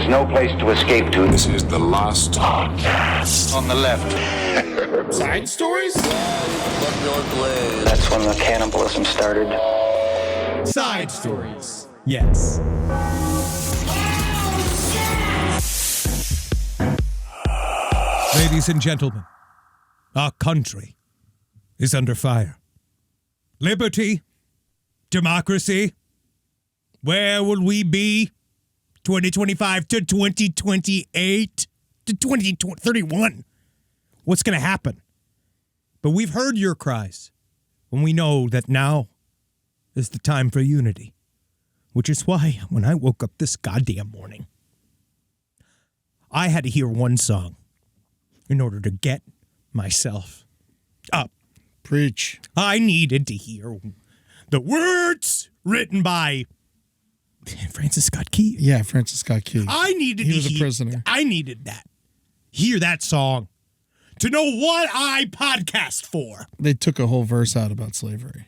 is no place to escape to. This is the last podcast. On the left. Side stories? That's when the cannibalism started. Side stories. Yes. Ladies and gentlemen, our country is under fire. Liberty, democracy, where will we be 2025 to 2028 to 2031? What's going to happen? But we've heard your cries, and we know that now is the time for unity, which is why when I woke up this goddamn morning, I had to hear one song in order to get myself up. Preach. I needed to hear the words written by Francis Scott Key. Yeah, Francis Scott Key. I needed He to was a hear, prisoner. I needed that. Hear that song to know what I podcast for. They took a whole verse out about slavery.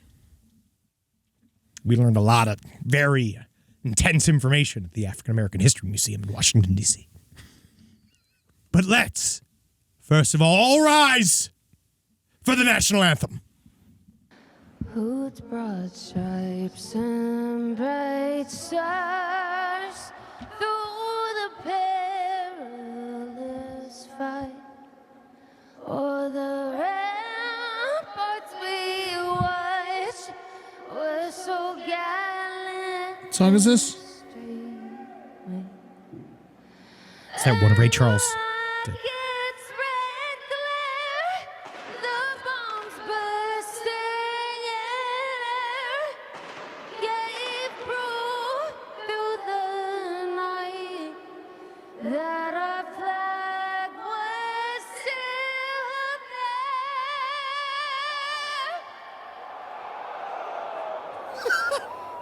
We learned a lot of very intense information at the African American History Museum in Washington, D.C. But let's, first of all rise for the national anthem. Whose broad stripes and bright stars through the perilous fight, o'er the ramparts we watched were so gallant. What song is this? Is that one of Ray Charles? Its red glare, the bombs bursting air gave proof through the night that our flag was still there.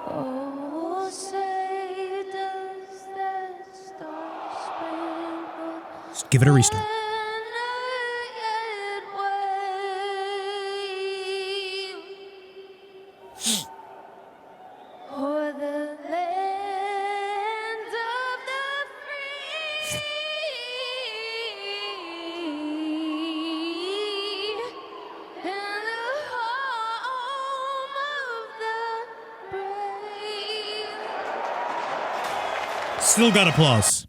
Oh, say does that star-spangled Just give it a restart. O'er the land of the free and the home of the brave. Still got applause.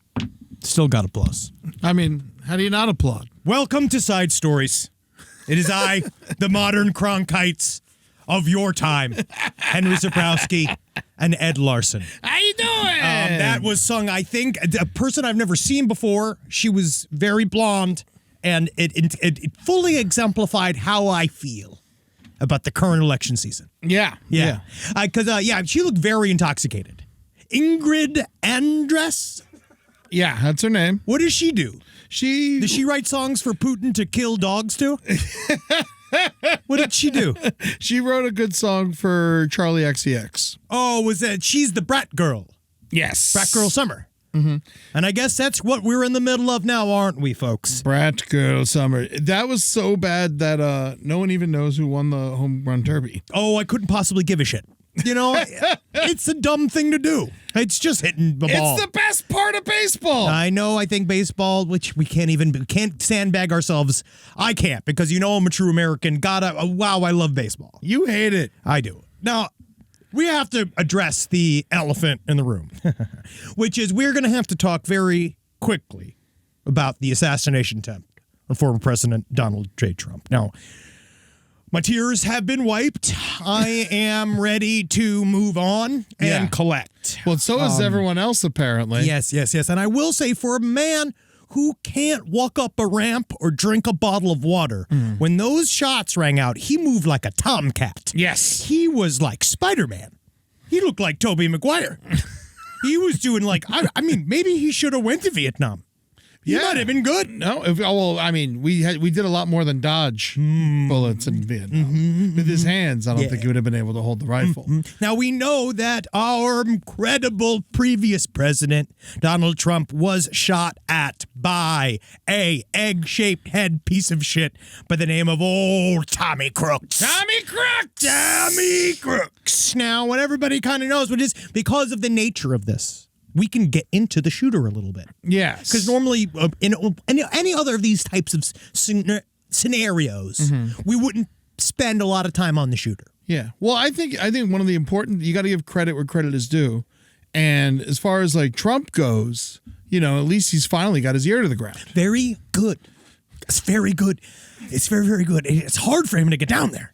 Still got applause. I mean, how do you not applaud? Welcome to Side Stories. It is I, the modern Cronkites of your time, Henry Zabrowski and Ed Larson. How you doing? That was sung, I think, a person I've never seen before. She was very blonde, and it fully exemplified how I feel about the current election season. Yeah. Because, she looked very intoxicated. Ingrid Andress? Yeah, that's her name. What does she do? She Does she write songs for Putin to kill dogs to? What did she do? she wrote a good song for Charlie XCX. Oh, was that she's the Brat Girl? Yes. Brat Girl Summer. Mm-hmm. And I guess that's what we're in the middle of now, aren't we, folks? Brat Girl Summer. That was so bad that no one even knows who won the home run derby. Oh, I couldn't possibly give a shit. You know, it's a dumb thing to do. It's just hitting the ball. It's the best part of baseball. I know. I think baseball, which we can't sandbag ourselves. I can't because I'm a true American. Wow, I love baseball. You hate it. I do. Now, we have to address the elephant in the room, which is we're going to have to talk very quickly about the assassination attempt on former President Donald J. Trump. Now, my tears have been wiped. I am ready to move on and collect. Well, so is everyone else, apparently. Yes. And I will say, for a man who can't walk up a ramp or drink a bottle of water, when those shots rang out, he moved like a tomcat. Yes. He was like Spider-Man. He looked like Tobey Maguire. He was doing like, I mean, maybe he should have went to Vietnam. He might have been good. No, we did a lot more than dodge bullets in Vietnam. With his hands, I don't think he would have been able to hold the rifle. Now, we know that our incredible previous president, Donald Trump, was shot at by a egg-shaped head piece of shit by the name of old Tommy Crooks. Tommy Crooks! Now, what everybody kind of knows, which is because of the nature of this we can get into the shooter a little bit. Yes. Because normally, in any other of these types of scenarios, we wouldn't spend a lot of time on the shooter. Yeah. Well, I think one of the important, you got to give credit where credit is due. And as far as like Trump goes, at least he's finally got his ear to the ground. Very good. It's very good. It's very, very good. It's hard for him to get down there.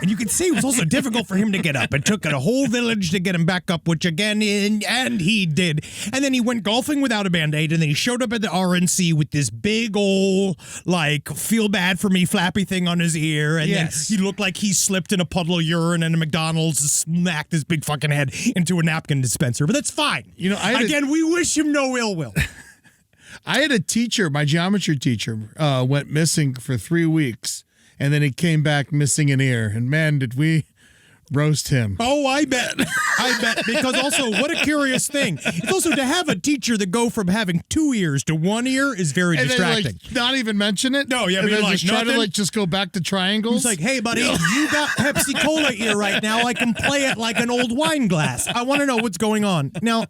And you can see it was also difficult for him to get up. It took a whole village to get him back up, which again, and he did. And then he went golfing without a Band-Aid, and then he showed up at the RNC with this big old, feel bad for me flappy thing on his ear. And Yes. then he looked like he slipped in a puddle of urine and a McDonald's smacked his big fucking head into a napkin dispenser. But that's fine. We wish him no ill will. I had a teacher, my geometry teacher, went missing for 3 weeks. And then he came back missing an ear. And man, did we roast him. Oh, I bet. Because also, what a curious thing. It's also to have a teacher that go from having 2 ears to 1 ear is very And distracting. then, not even mention it? No, yeah, and I mean, then just try nothing? to just go back to triangles? It's like, hey, buddy, you got Pepsi Cola ear right now. I can play it like an old wine glass. I want to know what's going on. Now,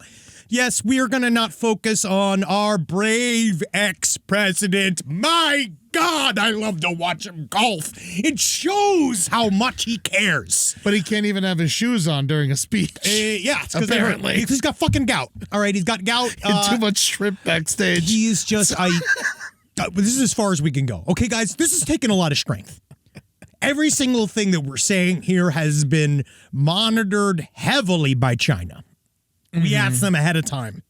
yes, we are going to not focus on our brave ex-president. My God, I love to watch him golf. It shows how much he cares. But he can't even have his shoes on during a speech. Yeah, it's because Apparently. he's got fucking gout. All right, he's got gout. And too much shrimp backstage. He is just, this is as far as we can go. Okay, guys, this is taking a lot of strength. Every single thing that we're saying here has been monitored heavily by China. We asked them ahead of time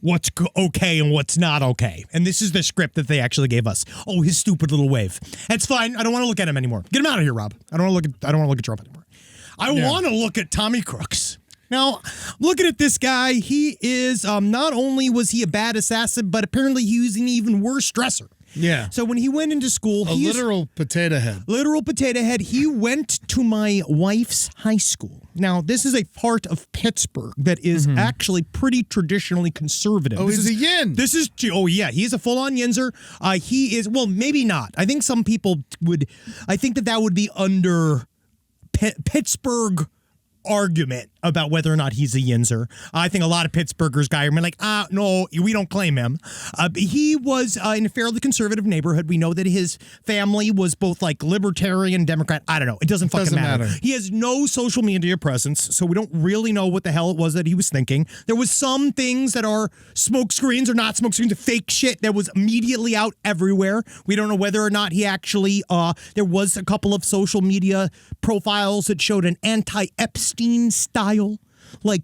what's okay and what's not okay. And this is the script that they actually gave us. Oh, his stupid little wave. That's fine. I don't want to look at him anymore. Get him out of here, Rob. I don't want to look at Trump anymore. I want to look at Tommy Crooks. Now, looking at this guy, he is not only was he a bad assassin, but apparently he was an even worse dresser. Yeah. So when he went into school, A literal potato head. Literal potato head. He went to my wife's high school. Now, this is a part of Pittsburgh that is actually pretty traditionally conservative. Oh, he's a yin. He's a full-on yinzer. He is, well, maybe not. I think some people I think that would be under Pittsburgh argument about whether or not he's a yinzer. I think a lot of Pittsburghers are like, no, we don't claim him. He was in a fairly conservative neighborhood. We know that his family was both libertarian, Democrat. I don't know. It doesn't fucking matter. He has no social media presence, so we don't really know what the hell it was that he was thinking. There was some things that are smoke screens or not smoke screens, fake shit that was immediately out everywhere. We don't know whether or not he actually, there was a couple of social media profiles that showed an anti-Epstein style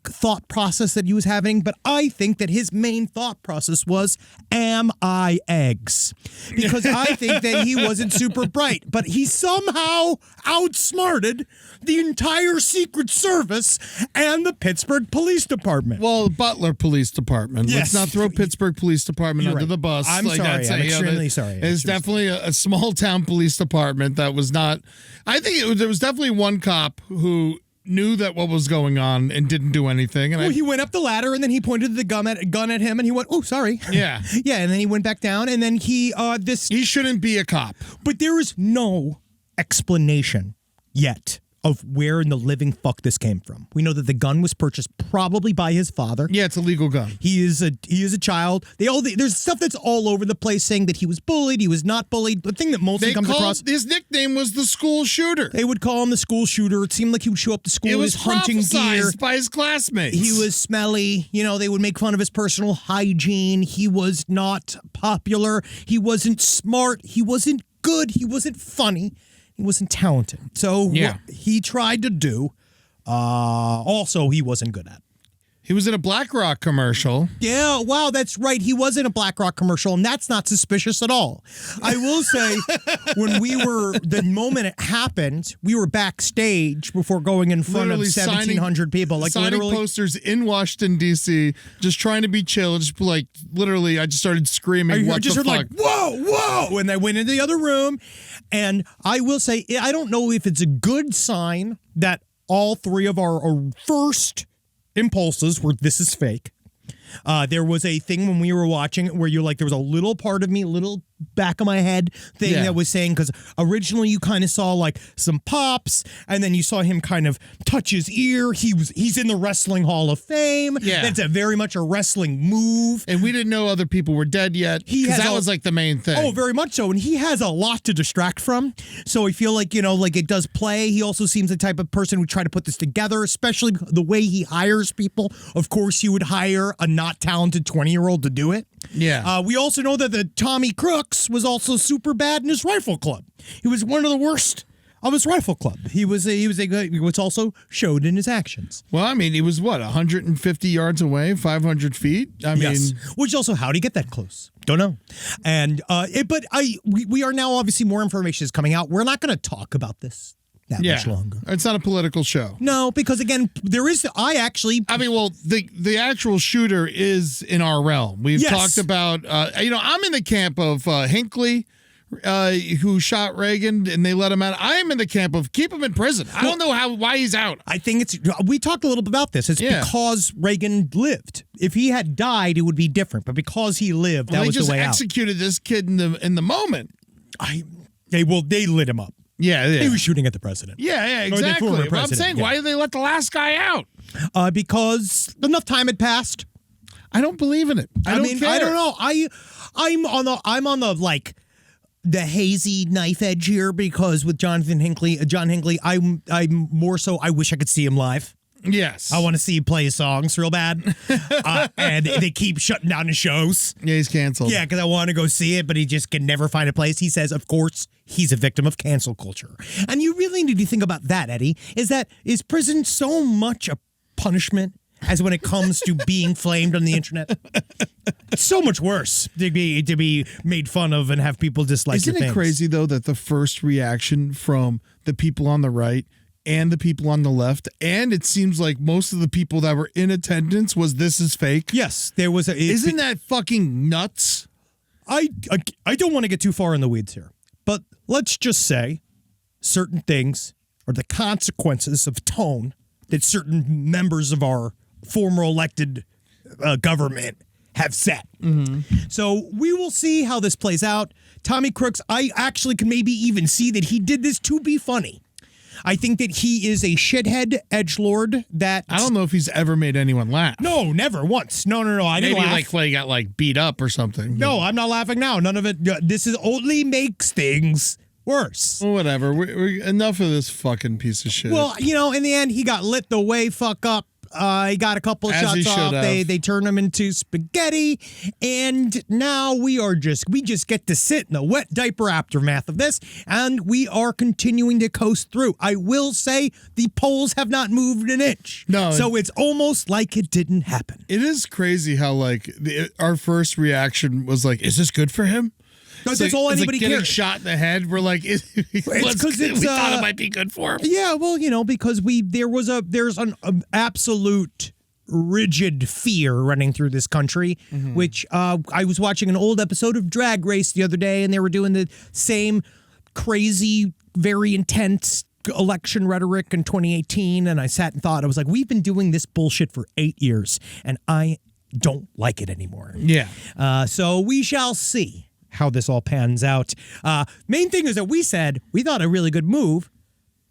thought process that he was having, but I think that his main thought process was, am I eggs? Because I think that he wasn't super bright, but he somehow outsmarted the entire Secret Service and the Pittsburgh Police Department. Well, Butler Police Department. Yes. Let's not throw Pittsburgh Police Department You're under right. the bus. I'm sorry. I'm extremely sorry. It's definitely a small town police department that was not. I think there was definitely one cop who knew that what was going on and didn't do anything. And He went up the ladder and then he pointed the gun at him and he went, oh, sorry. Yeah. Yeah, and then he went back down and then he shouldn't be a cop. But there is no explanation yet of where in the living fuck this came from. We know that the gun was purchased probably by his father. Yeah, it's a legal gun. He is a child. There's stuff that's all over the place saying that he was bullied, he was not bullied. The thing that mostly comes across, his nickname was the school shooter. they would call him the school shooter. It seemed like he would show up to school It with was his hunting gear. prophesized by his classmates. He was smelly. They would make fun of his personal hygiene. He was not popular. He wasn't smart. He wasn't good. He wasn't funny. He wasn't talented. So Yeah. what he tried to do, also he wasn't good at. He was in a BlackRock commercial. Yeah, wow, that's right. He was in a BlackRock commercial, and that's not suspicious at all. I will say, the moment it happened, we were backstage before going in front of Literally 1,700 people. Signing posters in Washington, D.C., just trying to be chill. Just literally, I just started screaming, what the fuck? Whoa. And I went into the other room, and I will say, I don't know if it's a good sign that all three of our first impulses were, this is fake. There was a thing when we were watching it where you're like, there was a little part of me, little back of my head thing Yeah. that was saying, because originally you kind of saw like some pops, and then you saw him kind of touch his ear. He's in the Wrestling Hall of Fame. Yeah. That's very much a wrestling move. And we didn't know other people were dead yet. He Because has that a- was like the main thing. Oh, very much so. And he has a lot to distract from. So I feel like, like it does play. He also seems the type of person who try to put this together, especially the way he hires people. Of course, you would hire a not talented 20-year-old to do it. Yeah. We also know that the Tommy Crooks was also super bad in his rifle club. He was one of the worst of his rifle club. He was also showed in his actions. Well, I mean, he was what, 150 yards away, 500 feet? I mean, Yes. Which also, how did he get that close? Don't know. And we are now obviously more information is coming out. We're not going to talk about this that yeah. much longer. It's not a political show. No, because again, there is. I mean, well, the actual shooter is in our realm. We've Yes. talked about, I'm in the camp of Hinckley, who shot Reagan, and they let him out. I am in the camp of keep him in prison. I don't know why he's out. I think we talked a little bit about this. It's Yeah. because Reagan lived. If he had died, it would be different. But because he lived, that They was just the way out. executed this kid in the moment. They lit him up. Yeah, He was shooting at the president. yeah, the exactly. former But I'm president, saying, yeah. why did they let the last guy out? Because enough time had passed. I don't believe in it. I don't care. I don't know. I'm on the like the hazy knife edge here because with John Hinckley, I'm more so. I wish I could see him live. Yes. I want to see him play his songs real bad, and they keep shutting down his shows. Yeah, he's canceled. Yeah, because I want to go see it, but he just can never find a place. He says, of course, he's a victim of cancel culture, and you really need to think about that, Eddie. Is prison so much a punishment as when it comes to being flamed on the internet? It's so much worse to be made fun of and have people dislike Isn't your it things. crazy, though, that the first reaction from the people on the right and the people on the left, and it seems like most of the people that were in attendance was this is fake? Yes, there was a. Isn't that fucking nuts? I don't want to get too far in the weeds here, but let's just say certain things are the consequences of tone that certain members of our former elected government have set. So we will see how this plays out. Tommy Crooks, I actually can maybe even see that he did this to be funny. I think that he is a shithead edgelord that I don't know if he's ever made anyone laugh. No, never once. No. I didn't Maybe laugh. like when he got like beat up or something. No, I'm not laughing now. None of it. This is only makes things worse. Well, whatever. We're enough of this fucking piece of shit. Well, in the end, he got lit the way fuck up. He got a couple of As he shots should off. have. They turned him into spaghetti, and now we just get to sit in the wet diaper aftermath of this, and we are continuing to coast through. I will say the polls have not moved an inch. No. So it's almost like it didn't happen. it is crazy how like our first reaction was like, "Is this good for him?" That's It's all it's anybody getting cares. shot in the head. We're like, we 'cause it's, thought it might be good for him. Yeah, well, because there's an absolute rigid fear running through this country, which I was watching an old episode of Drag Race the other day, and they were doing the same crazy, very intense election rhetoric in 2018, and I sat and thought, I was like, we've been doing this bullshit for 8 years, and I don't like it anymore. Yeah. So we shall see how this all pans out. Main thing is that we said we thought a really good move.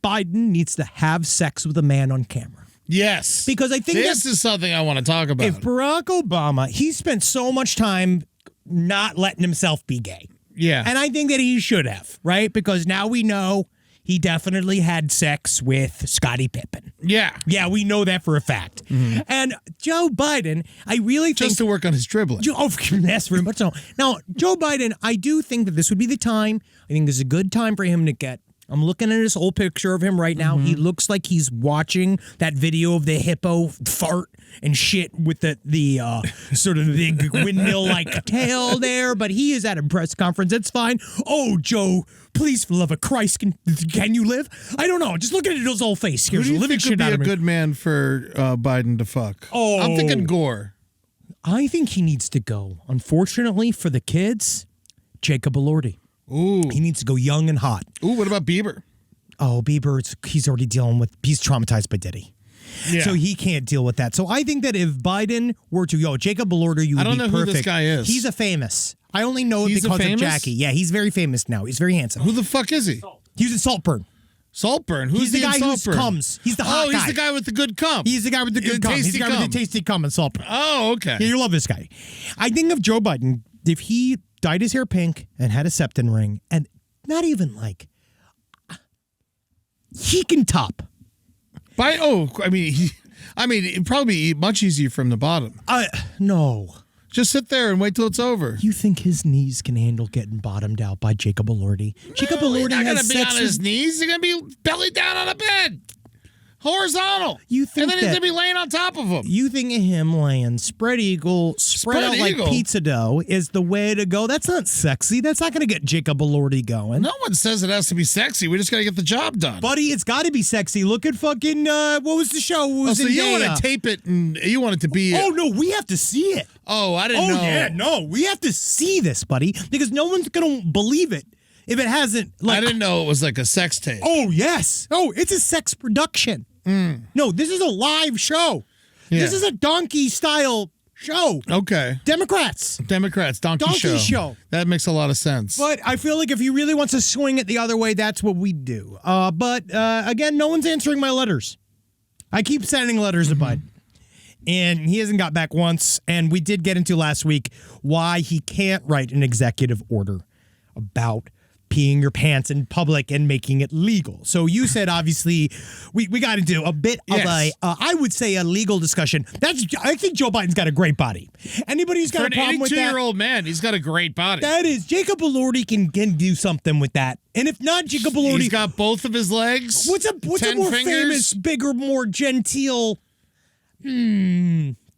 Biden needs to have sex with a man on camera. Yes. Because I think this is something I want to talk about. if Barack Obama, he spent so much time not letting himself be gay. Yeah. And I think that he should have, right? Because now we know he definitely had sex with Scottie Pippen. yeah. Yeah, we know that for a fact. And Joe Biden, I really think Just to work on his dribbling. Yes, very much so. Now, Joe Biden, I do think that this would be the time. I think this is a good time for him to get. I'm looking at this old picture of him right now. He looks like he's watching that video of the hippo fart and shit with the sort of big windmill-like tail there. But he is at a press conference. It's fine. Oh, Joe, please, for the love of Christ, can you live? I don't know. Just look at his old face. Who Here's do you living think would shit be out a of me. good man for Biden to fuck? Oh. I'm thinking Gore. I think he needs to go. Unfortunately for the kids, Jacob Elordi. Ooh. He needs to go young and hot. Ooh, what about Bieber? Oh, Bieber, he's already he's traumatized by Diddy. Yeah. So he can't deal with that. So I think that if Biden were to, Jacob Elordi, you would I don't be know perfect. who this guy is. He's a famous. I only know it He's a because of famous? Jackie. Yeah, he's very famous now. He's very handsome. Who the fuck is he? He was in Saltburn. Saltburn. Who's He's the in guy who Saltburn? comes. He's the hot Oh, guy. he's the guy with the good cum. He's the guy with the good cum. He's tasty the guy with cum. the tasty cum in Saltburn. Oh, okay. Yeah, you love this guy. I think of Joe Biden, if he dyed his hair pink and had a septon ring, and not even like, he can top. It'd probably be much easier from the bottom. No. Just sit there and wait till it's over. You think his knees can handle getting bottomed out by Jacob Elordi? Jacob No, he's Elordi not has gonna be sex on his knees. He's gonna be belly down on a bed, horizontal. You think and then he's that- gonna be laying on top of him. You think of him laying spread eagle, spread out Spread eagle? like pizza dough is the way to go. That's not sexy. That's not going to get Jacob Elordi going. No one says it has to be sexy. We just gotta get the job done. Buddy, it's got to be sexy. Look at fucking, what was the show? It Oh, was so you Zendaya. want to tape it and you want it to be? Oh, no, we have to see it. Oh, I didn't Oh, know. yeah, no, we have to see this, buddy, because no one's going to believe it if it hasn't. I didn't know it was like a sex tape. Oh, yes. Oh, it's a sex production. No, this is a live show. Yeah. This is a donkey style show. Okay. Democrats. Democrats, donkey Show. That makes a lot of sense. But I feel like if he really wants to swing it the other way, that's what we do. But again, no one's answering my letters. I keep sending letters to Biden, and he hasn't got back once. And we did get into last week why he can't write an executive order about peeing your pants in public and making it legal. So you said, obviously, we got into a bit of Yes. I would say a legal discussion. I think Joe Biden's got a great body. Anybody who's For got an a problem with that, 82-year-old man, he's got a great body. that is, Jacob Elordi can do something with that. And if not, Jacob Elordi, He's got both of his legs. what's a 10 more fingers. famous, bigger, more genteel?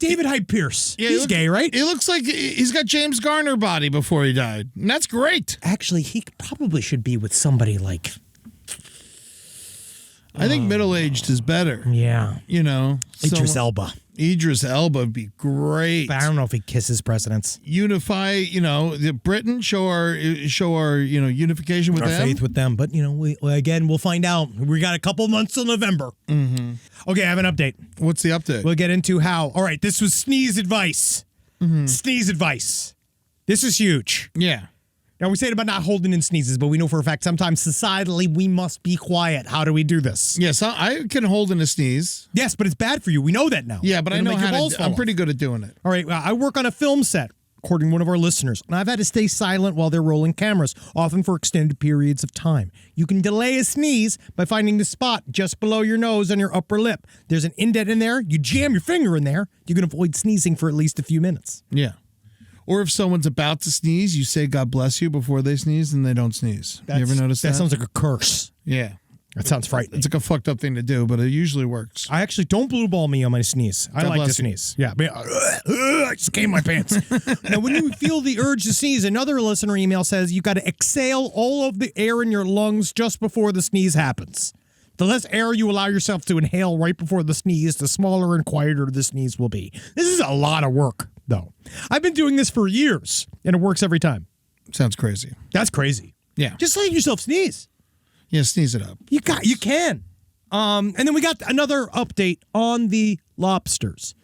David Hyde Pierce. Yeah, He's gay, right? He looks like he's got James Garner body before he died. And that's great. Actually, he probably should be with somebody like, I think middle-aged is better. yeah, You know. Idris Someone- Elba. Idris Elba would be great. But I don't know if he kisses presidents. Unify, the Britain, show our unification with Our them. faith with them. But, we'll find out. We got a couple months till November. Mm-hmm. Okay, I have an update. What's the update? We'll get into how. All right, this was sneeze advice. Sneeze advice. This is huge. Yeah. Now, we say it about not holding in sneezes, but we know for a fact sometimes societally we must be quiet. How do we do this? Yes, I can hold in a sneeze. Yes, but it's bad for you. We know that now. Yeah, but I It'll know make your how balls to. fall I'm off. pretty good at doing it. All right, well, I work on a film set, according to one of our listeners, and I've had to stay silent while they're rolling cameras, often for extended periods of time. You can delay a sneeze by finding the spot just below your nose and your upper lip. There's an indent in there. You jam your finger in there. You can avoid sneezing for at least a few minutes. Yeah. Or if someone's about to sneeze, you say God bless you before they sneeze and they don't sneeze. You ever notice that? That sounds like a curse. Yeah. That sounds frightening. It's like a fucked up thing to do, but it usually works. I actually don't blue ball me on my sneeze. I God like to bless you. sneeze. Yeah. But, I just came my pants. Now, when you feel the urge to sneeze, another listener email says you got to exhale all of the air in your lungs just before the sneeze happens. The less air you allow yourself to inhale right before the sneeze, the smaller and quieter the sneeze will be. This is a lot of work, though. I've been doing this for years, and it works every time. Sounds crazy. That's crazy. Yeah. Just let yourself sneeze. Yeah, sneeze it up. You can. And then we got another update on the lobsters.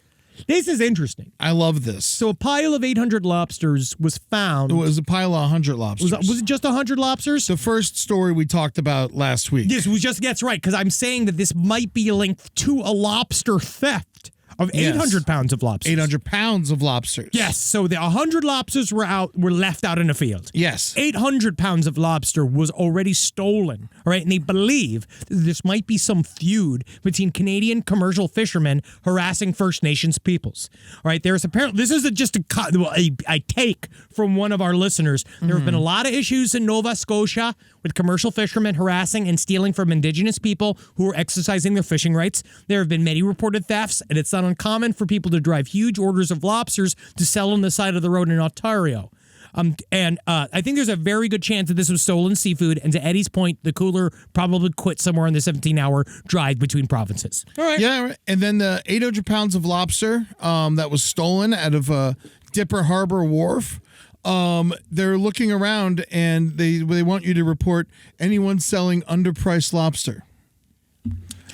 This is interesting. I love this. So a pile of 800 lobsters was found. It was a pile of 100 lobsters. Was it just 100 lobsters? the first story we talked about last week? Yes, we just gets right because I'm saying that this might be linked to a lobster theft of Yes. 800 pounds of lobsters. 800 pounds of lobsters. Yes, so the 100 lobsters were left out in the field. Yes. 800 pounds of lobster was already stolen, all right? And they believe that this might be some feud between Canadian commercial fishermen harassing First Nations peoples, all right? There's apparently, this is just a take from one of our listeners. There have been a lot of issues in Nova Scotia with commercial fishermen harassing and stealing from Indigenous people who are exercising their fishing rights. There have been many reported thefts, and it's not uncommon for people to drive huge orders of lobsters to sell on the side of the road in Ontario. I think there's a very good chance that this was stolen seafood. And to Eddie's point, the cooler probably quit somewhere on the 17-hour drive between provinces. All right. Yeah, right. And then the 800 pounds of lobster that was stolen out of Dipper Harbor Wharf. They're looking around and they want you to report anyone selling underpriced lobster.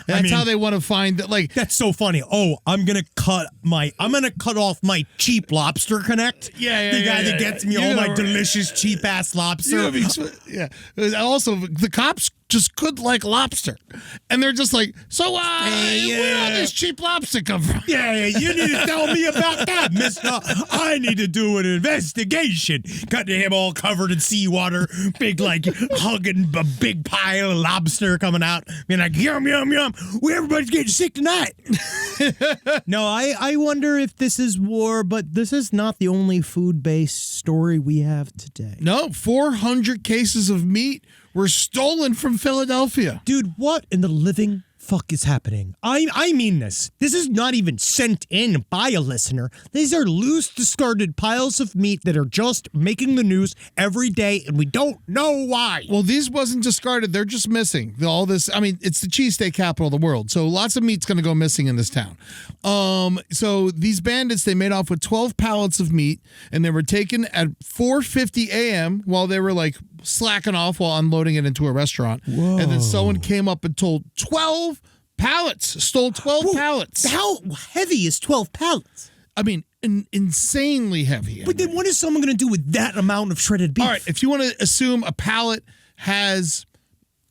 That's how they want to find that. Like, That's so funny. Oh, I'm gonna cut off my cheap lobster connect. Yeah, The guy that gets me You're all my gonna- delicious cheap ass lobster. yeah. Also, the cops just could like lobster, and they're just like, so where all this cheap lobster come from? Yeah, you need to tell me about that, mister. I need to do an investigation. Got him all covered in seawater, big, like, hugging a big pile of lobster coming out. Being like, yum, yum, yum. Everybody's getting sick tonight. No, I wonder if this is war, but this is not the only food-based story we have today. No, 400 cases of meat were stolen from Philadelphia. Dude, what in the living fuck is happening? I mean this. This is not even sent in by a listener. These are loose, discarded piles of meat that are just making the news every day, and we don't know why. Well, these wasn't discarded. They're just missing. All this, I mean, it's the cheesesteak capital of the world. So lots of meat's going to go missing in this town. So these bandits, they made off with 12 pallets of meat, and they were taken at 4:50 a.m. while they were like slacking off while unloading it into a restaurant. Whoa. And then someone came up and told 12 pallets, stole 12 pallets. How heavy is 12 pallets? I mean, insanely heavy. But then what is someone going to do with that amount of shredded beef? All right, if you want to assume a pallet has,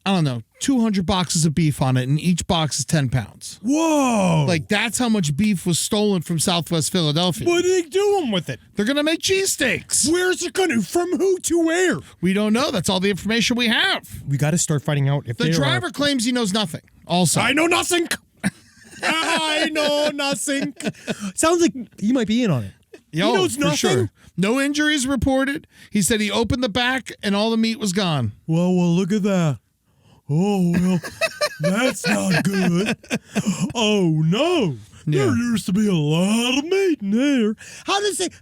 I don't know, 200 boxes of beef on it, and each box is 10 pounds. Whoa. Like, that's how much beef was stolen from Southwest Philadelphia. What are they doing with it? They're going to make cheesesteaks. Where's it going to? From who to where? We don't know. That's all the information we have. We got to start finding out if The driver claims he knows nothing. Also, I know nothing. I know nothing. Sounds like he might be in on it. Yo, he knows for nothing. sure. No injuries reported. He said he opened the back and all the meat was gone. Well, look at that. Oh, well, that's not good. Oh, no. Yeah. There used to be a lot of meat in there.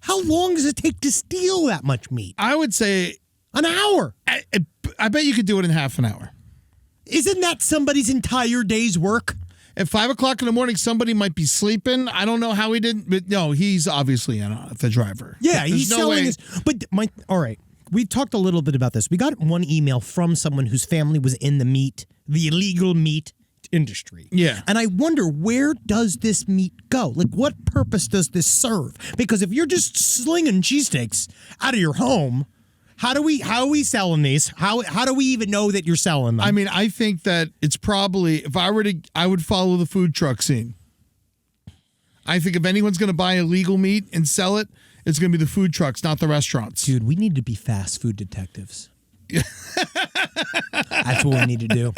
How long does it take to steal that much meat? I would say An hour. I bet you could do it in half an hour. Isn't that somebody's entire day's work? At 5 o'clock in the morning, somebody might be sleeping. I don't know how he didn't, but no, he's obviously in on it, the driver. Yeah, There's he's no selling way- his. But all right, we talked a little bit about this. We got one email from someone whose family was in the illegal meat industry. Yeah. And I wonder, where does this meat go? Like, what purpose does this serve? Because if you're just slinging cheesesteaks out of your home, how are we selling these? How do we even know that you're selling them? I mean, I think that it's probably, if I were to, I would follow the food truck scene. I think if anyone's going to buy illegal meat and sell it, it's going to be the food trucks, not the restaurants. Dude, we need to be fast food detectives. That's what we need to do.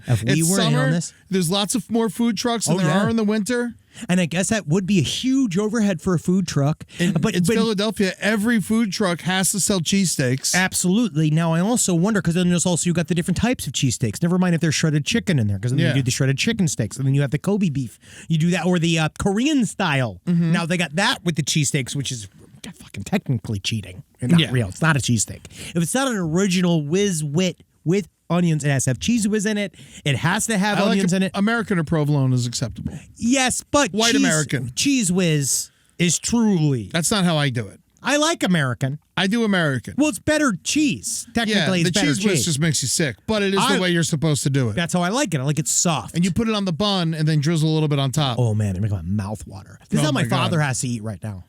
If we It's were in summer. on this, There's lots of more food trucks than Oh, there yeah. are in the winter. and I guess that would be a huge overhead for a food truck. But it's Philadelphia. Every food truck has to sell cheesesteaks. Absolutely. Now, I also wonder, because then there's also, you got the different types of cheesesteaks. Never mind if there's shredded chicken in there, because then Yeah. you do the shredded chicken steaks, and then you have the Kobe beef. You do that, or the Korean style. Mm-hmm. Now, they got that with the cheesesteaks, which is fucking technically cheating. And not Yeah. real. It's not a cheesesteak. If it's not an original whiz wit with onions, it has to have cheese whiz in it. It has to have I like onions in it. American or provolone is acceptable. Yes, but White American. cheese whiz is truly. That's not how I do it. I like American. I do American. Well, it's better cheese. Yeah, Technically, the it's better cheese whiz just makes you sick, but it is the way you're supposed to do it. That's how I like it. I like it soft. And you put it on the bun and then drizzle a little bit on top. Oh man, it makes my mouth water. This is Oh, how my my God. father has to eat right now.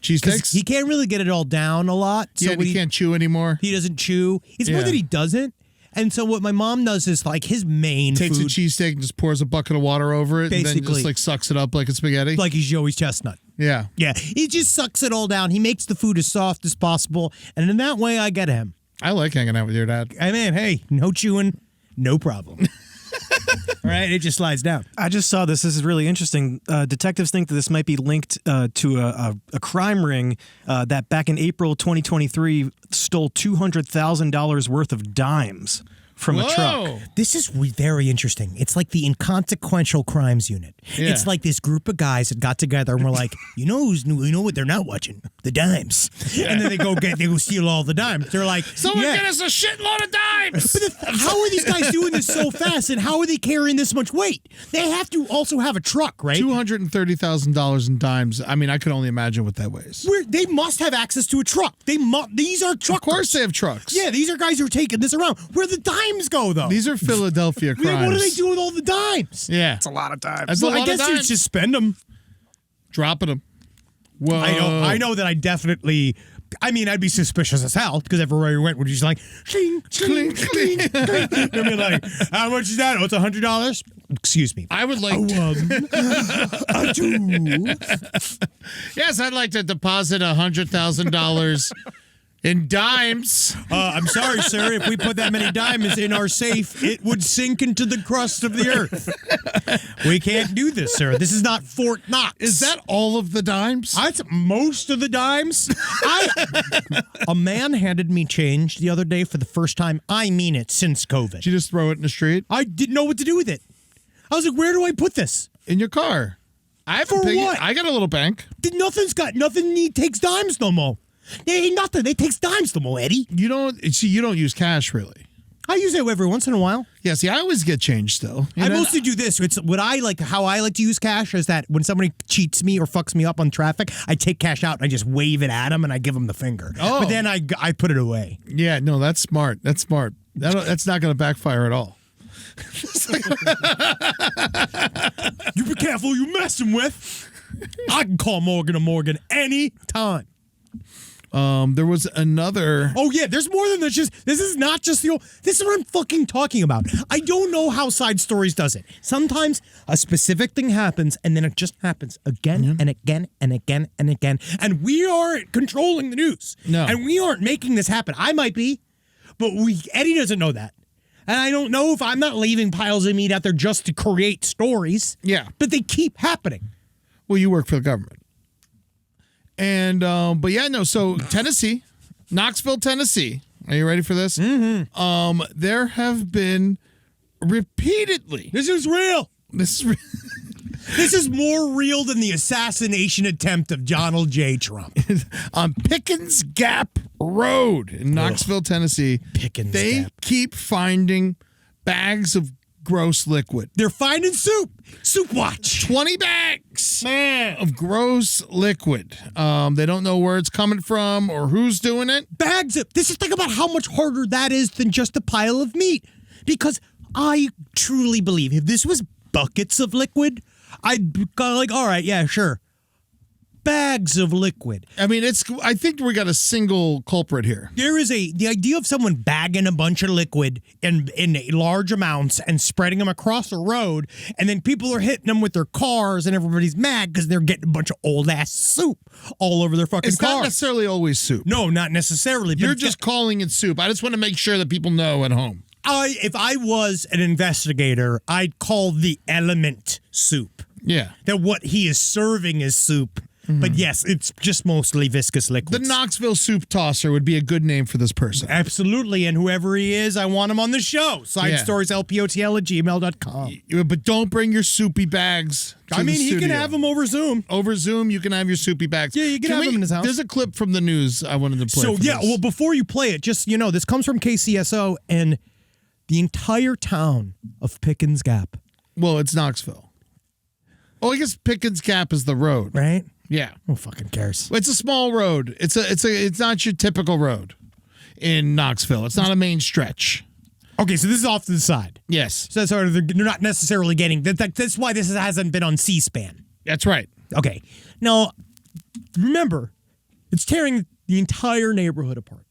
'Cause Cheesesteaks? he can't really get it all down a lot. So Yeah, when he can't chew anymore. he doesn't chew. It's more Yeah. that he doesn't. And so what my mom does is like his main Takes food, a cheesesteak and just pours a bucket of water over it and then Basically. just like sucks it up like a spaghetti. like he's Joey's chestnut. Yeah. Yeah, he just sucks it all down. He makes the food as soft as possible, and in that way, I get him. I like hanging out with your dad. I mean, hey, no chewing, no problem. All right, it just slides down. I just saw this. This is really interesting. Detectives think that this might be linked to a crime ring that back in April 2023 stole $200,000 worth of dimes from a truck. Whoa. This is very interesting. It's like the inconsequential crimes unit. Yeah. It's like this group of guys that got together and were like, you know what they're not watching? The dimes. And then they go steal all the dimes. They're like, Someone yeah. get us a shitload of dimes. How are these guys doing this so fast, and how are they carrying this much weight? They have to also have a truck, right? $230,000 in dimes. I mean, I could only imagine what that weighs. They must have access to a truck. These are truckers. Of course they have trucks. Yeah, these are guys who are taking this around. Where the dimes dimes go, though? These are Philadelphia crimes. Yeah, what do they do with all the dimes? Yeah. It's a lot of times. That's a Well, I lot of guess you dimes. just spend them. Dropping them. Whoa. I know that I definitely. I mean, I'd be suspicious as hell because everywhere we went, we're just like, cling, cling, cling, cling. I'd be like, how much is that? Oh, it's $100. Excuse me. I would like A two. Yes, I'd like to deposit $100,000 in dimes. I'm sorry, sir. If we put that many diamonds in our safe, it would sink into the crust of the earth. We can't do this, sir. This is not Fort Knox. Is that all of the dimes? That's most of the dimes. A man handed me change the other day for the first time. I mean it, since COVID. Did you just throw it in the street? I didn't know what to do with it. I was like, where do I put this? In your car? I have For a piggy. what? I got a little bank. Nothing takes dimes no more. There ain't nothing. They takes dimes no more, Eddie. You don't use cash really. I use it every once in a while. Yeah, see, I always get change still. I mostly do this. It's what I like. How I like to use cash is that when somebody cheats me or fucks me up on traffic, I take cash out and I just wave it at them and I give them the finger. Oh. But then I put it away. Yeah, no, that's smart. That's smart. That's not going to backfire at all. You be careful who you messing with. I can call Morgan or Morgan any time. There was another. Oh yeah, there's more than this. This is not just the old. This is what I'm fucking talking about. I don't know how Side Stories does it. Sometimes a specific thing happens, and then it just happens again and again and again and again. And we aren't controlling the news. No. And we aren't making this happen. I might be, but Eddie doesn't know that. And I don't know if I'm not leaving piles of meat out there just to create stories. Yeah. But they keep happening. Well, you work for the government. And, but yeah, no, so Tennessee, Knoxville, Tennessee. Are you ready for this? Mm-hmm. There have been repeatedly. This is real. This is This is more real than the assassination attempt of Donald J. Trump. on Pickens Gap Road in Knoxville, Tennessee. Pickens they Gap. keep finding bags of gross liquid. They're finding soup. Soup watch. 20 bags of gross liquid. They don't know where it's coming from or who's doing it. Bags of. This is think about how much harder that is than just a pile of meat. Because I truly believe if this was buckets of liquid, I'd go like, all right, yeah, sure. Bags of liquid. I mean, I think we got a single culprit here. There is the idea of someone bagging a bunch of liquid in large amounts and spreading them across the road, and then people are hitting them with their cars, and everybody's mad because they're getting a bunch of old ass soup all over their fucking It's cars. not necessarily always soup. No, not necessarily. But You're it's just calling it soup. I just want to make sure that people know at home. if I was an investigator, I'd call the element soup. Yeah. That what he is serving is soup. But yes, it's just mostly viscous The liquids. Knoxville soup tosser would be a good name for this person. Absolutely. And whoever he is, I want him on the show. SideStoriesLPOTL@gmail.com. But don't bring your soupy bags to I mean, the he can studio. have them over Zoom. Over Zoom, you can have your soupy bags. Yeah, you can have them in his house. There's a clip from the news I wanted to play. So, for yeah, this. well, before you play it, just, this comes from KCSO and the entire town of Pickens Gap, Well, it's Knoxville. Oh, I guess Pickens Gap is the road. right? Yeah. Who fucking cares? It's a small road. It's not your typical road in Knoxville. It's not a main stretch. Okay, so this is off to the side. Yes. So they're not necessarily getting that's why this hasn't been on C-SPAN. That's right. Okay. Now, remember, it's tearing the entire neighborhood apart.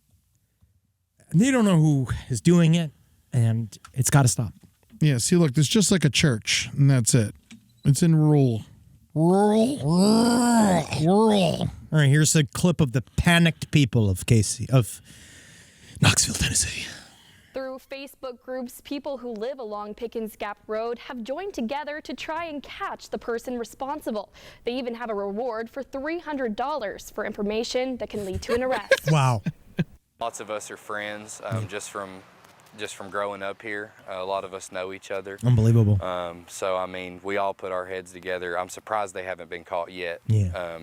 And they don't know who is doing it, and it's got to stop. Yeah, see, look, there's just like a church, and that's it. It's in rural. All right, here's a clip of the panicked people of Knoxville, Tennessee. Through Facebook groups, people who live along Pickens Gap Road have joined together to try and catch the person responsible. They even have a reward for $300 for information that can lead to an arrest. Wow. Lots of us are friends just from growing up here. A lot of us know each other. Unbelievable. So, I mean, we all put our heads together. I'm surprised they haven't been caught yet,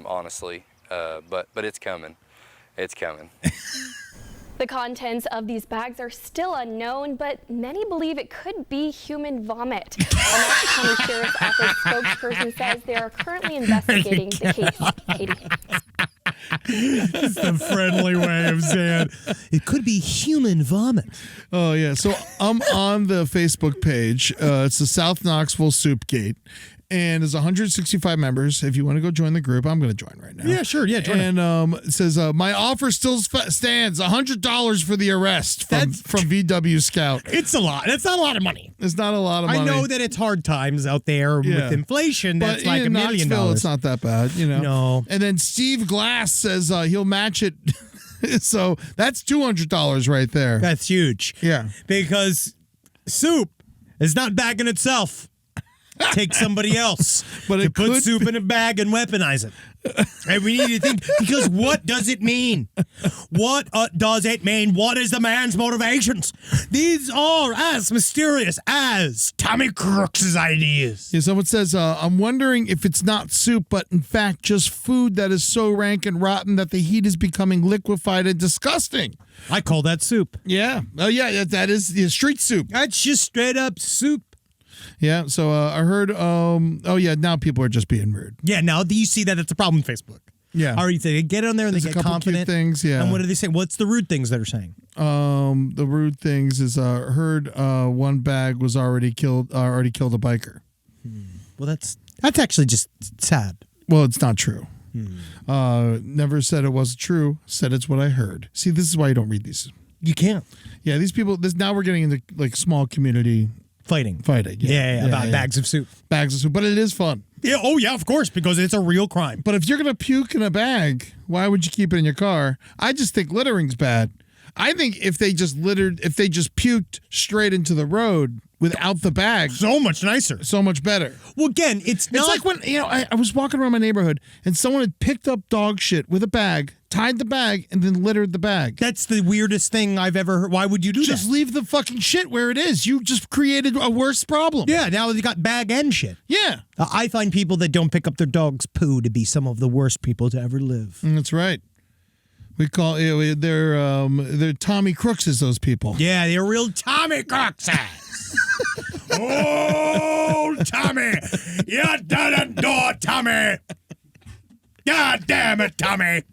honestly. But it's coming. It's coming. The contents of these bags are still unknown, but many believe it could be human vomit. A Knox County Sheriff's Office spokesperson says they are currently investigating the case. Katie. It's the friendly way of saying it could be human vomit. Oh, yeah. So I'm on the Facebook page. It's the South Knoxville Soup Gate. And there's 165 members. If you want to go join the group, I'm going to join right now. Yeah, sure. Yeah, join And it says, my offer still stands. $100 for the arrest from VW Scout. It's a lot. That's not a lot of money. It's not a lot of money. I know that it's hard times out there with inflation. That's but like in $1 million. Knoxville, it's not that bad, you know. No. And then Steve Glass says he'll match it. So that's $200 right there. That's huge. Yeah. Because soup is not bagging itself. Take somebody else But to it put could soup in a bag and weaponize it. And we need to think, because what does it mean? What does it mean? What is the man's motivations? These are as mysterious as Tommy Crooks' ideas. Yeah, someone says, I'm wondering if it's not soup, but in fact just food that is so rank and rotten that the heat is becoming liquefied and disgusting. I call that soup. Yeah. Oh, yeah, that is street soup. That's just straight up soup. Yeah, so I heard, now people are just being rude. Yeah, now do you see that it's a problem with Facebook? Yeah. Or you they get on there and There's they a get couple confident. cute things, yeah. And what do they say? What's the rude things they're saying? The rude things is heard one bag was already killed a biker. Well, that's actually just sad. Well, it's not true. Never said it wasn't true. Said it's what I heard. See, this is why you don't read these. You can't. Yeah, these people. Now we're getting into like small community Fighting. Yeah, about bags of soup. bags of soup, but it is fun. Yeah, oh yeah, of course, because it's a real crime. But if you're gonna puke in a bag, why would you keep it in your car? I just think littering's bad. I think if they just puked straight into the road without the bag, So much nicer. so much better. Well, again, it's not It's like when I was walking around my neighborhood and someone had picked up dog shit with a bag, tied the bag, and then littered the bag. That's the weirdest thing I've ever heard. Why would you do Just that? leave the fucking shit where it is. You just created a worse problem. Yeah, now they got bag and shit. Yeah. I find people that don't pick up their dog's poo to be some of the worst people to ever live. That's right. We call they're Tommy Crookses, those people. Yeah, they're real Tommy Crooks. Oh, Tommy, you didn't do it, Tommy. God damn it, Tommy.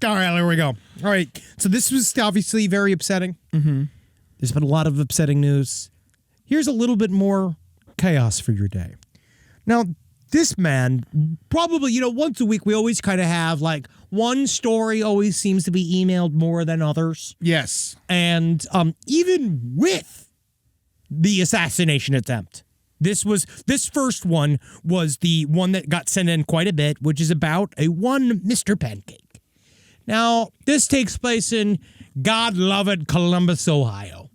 All right, here we go. All right, so this was obviously very upsetting. Mm-hmm. There's been a lot of upsetting news. Here's a little bit more chaos for your day. Now, this man, probably, once a week, we always kind of have like one story always seems to be emailed more than others. Yes. And even with the assassination attempt, this first one was the one that got sent in quite a bit, which is about a one Mr. Pancake. Now, this takes place in God-loved Columbus, Ohio.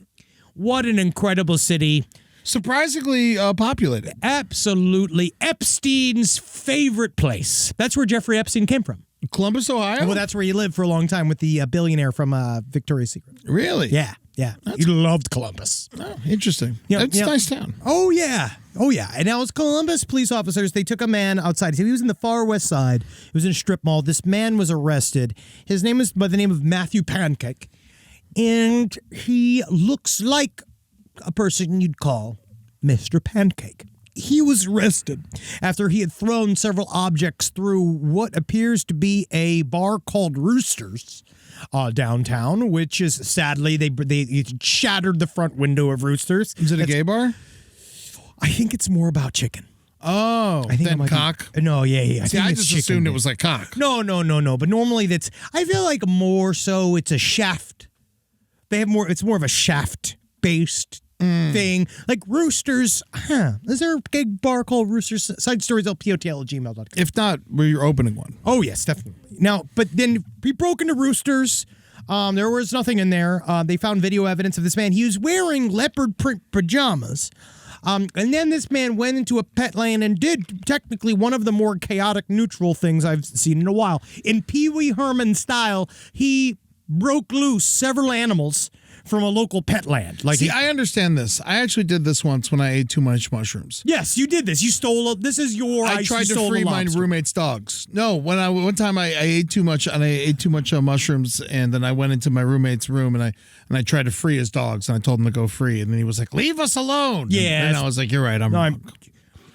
What an incredible city. Surprisingly populated. Absolutely. Epstein's favorite place. That's where Jeffrey Epstein came from. Columbus, Ohio? Well, that's where he lived for a long time with the billionaire from Victoria's Secret. Really? Yeah. He loved Columbus. Oh, interesting. Yeah, It's a nice town. Oh, yeah. And now it's Columbus police officers. They took a man outside. He was in the far west side. He was in a strip mall. This man was arrested. His name is by the name of Matthew Pancake. And he looks like a person you'd call Mr. Pancake. He was arrested after he had thrown several objects through what appears to be a bar called Roosters downtown, which is sadly they shattered the front window of Roosters. Is it a gay bar? I think it's more about chicken. Oh, I think it then might be- cock. No, yeah. See, think I it's just chicken, assumed it dude. was like cock. No. But normally I feel like more so it's a shaft. It's more of a shaft based thing. Like Roosters, is there a gay bar called Roosters? Side stories LPOTL@gmail.com. If not, you're opening one. Oh, yes, definitely. Now, but then he broke into Roosters. There was nothing in there. They found video evidence of this man. He was wearing leopard print pajamas. And then this man went into a pet lane and did technically one of the more chaotic neutral things I've seen in a while. In Pee Wee Herman style, he broke loose several animals from a local pet land. Like See, I understand this. I actually did this once when I ate too much mushrooms. yes, you did this. You stole. This is your. I tried to free my roommate's dogs. No, one time I ate too much and I ate too much mushrooms, and then I went into my roommate's room and I tried to free his dogs, and I told him to go free, and then he was like, "Leave us alone." Yeah, and I was like, "You're right, I'm wrong."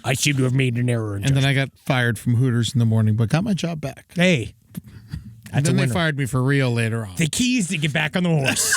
I seem to have made an error. And then I got fired from Hooters in the morning, but got my job back. Hey, That's then a they winner. fired me for real later on. The key is to get back on the horse.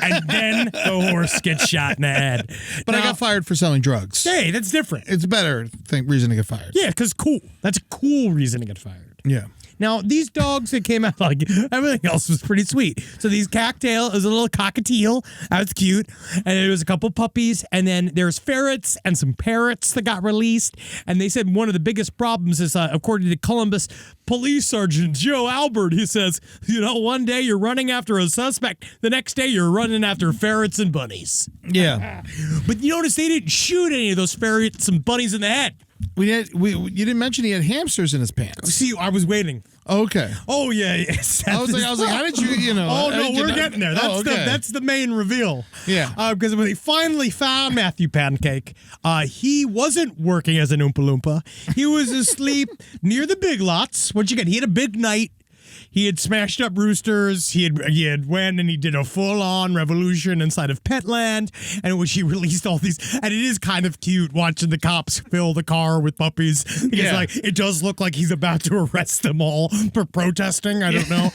And then the horse gets shot in the head. But I Now- got fired for selling drugs. Hey, that's different. It's a better reason to get fired. Yeah, because cool. That's a cool reason to get fired. Yeah. Now, these dogs that came out, like everything else was pretty sweet. So these cocktail is a little cockatiel. That was cute. And there was a couple puppies. And then there's ferrets and some parrots that got released. And they said one of the biggest problems is, according to Columbus Police Sergeant Joe Albert, he says, one day you're running after a suspect. The next day you're running after ferrets and bunnies. Yeah. But you notice they didn't shoot any of those ferrets and bunnies in the head. You didn't mention he had hamsters in his pants. See, I was waiting. Okay. Oh yeah, yes. I was like, how did you, Oh how no, did you we're not- getting there. Oh, That's the main reveal. Yeah. Because when they finally found Matthew Pancake, he wasn't working as an Oompa Loompa. He was asleep near the Big Lots. What'd you get? He had a big night. He had smashed up roosters. He had went and he did a full-on revolution inside of Petland, and in which he released all these. And it is kind of cute watching the cops fill the car with puppies. Because Yeah. it does look like he's about to arrest them all for protesting. I don't know.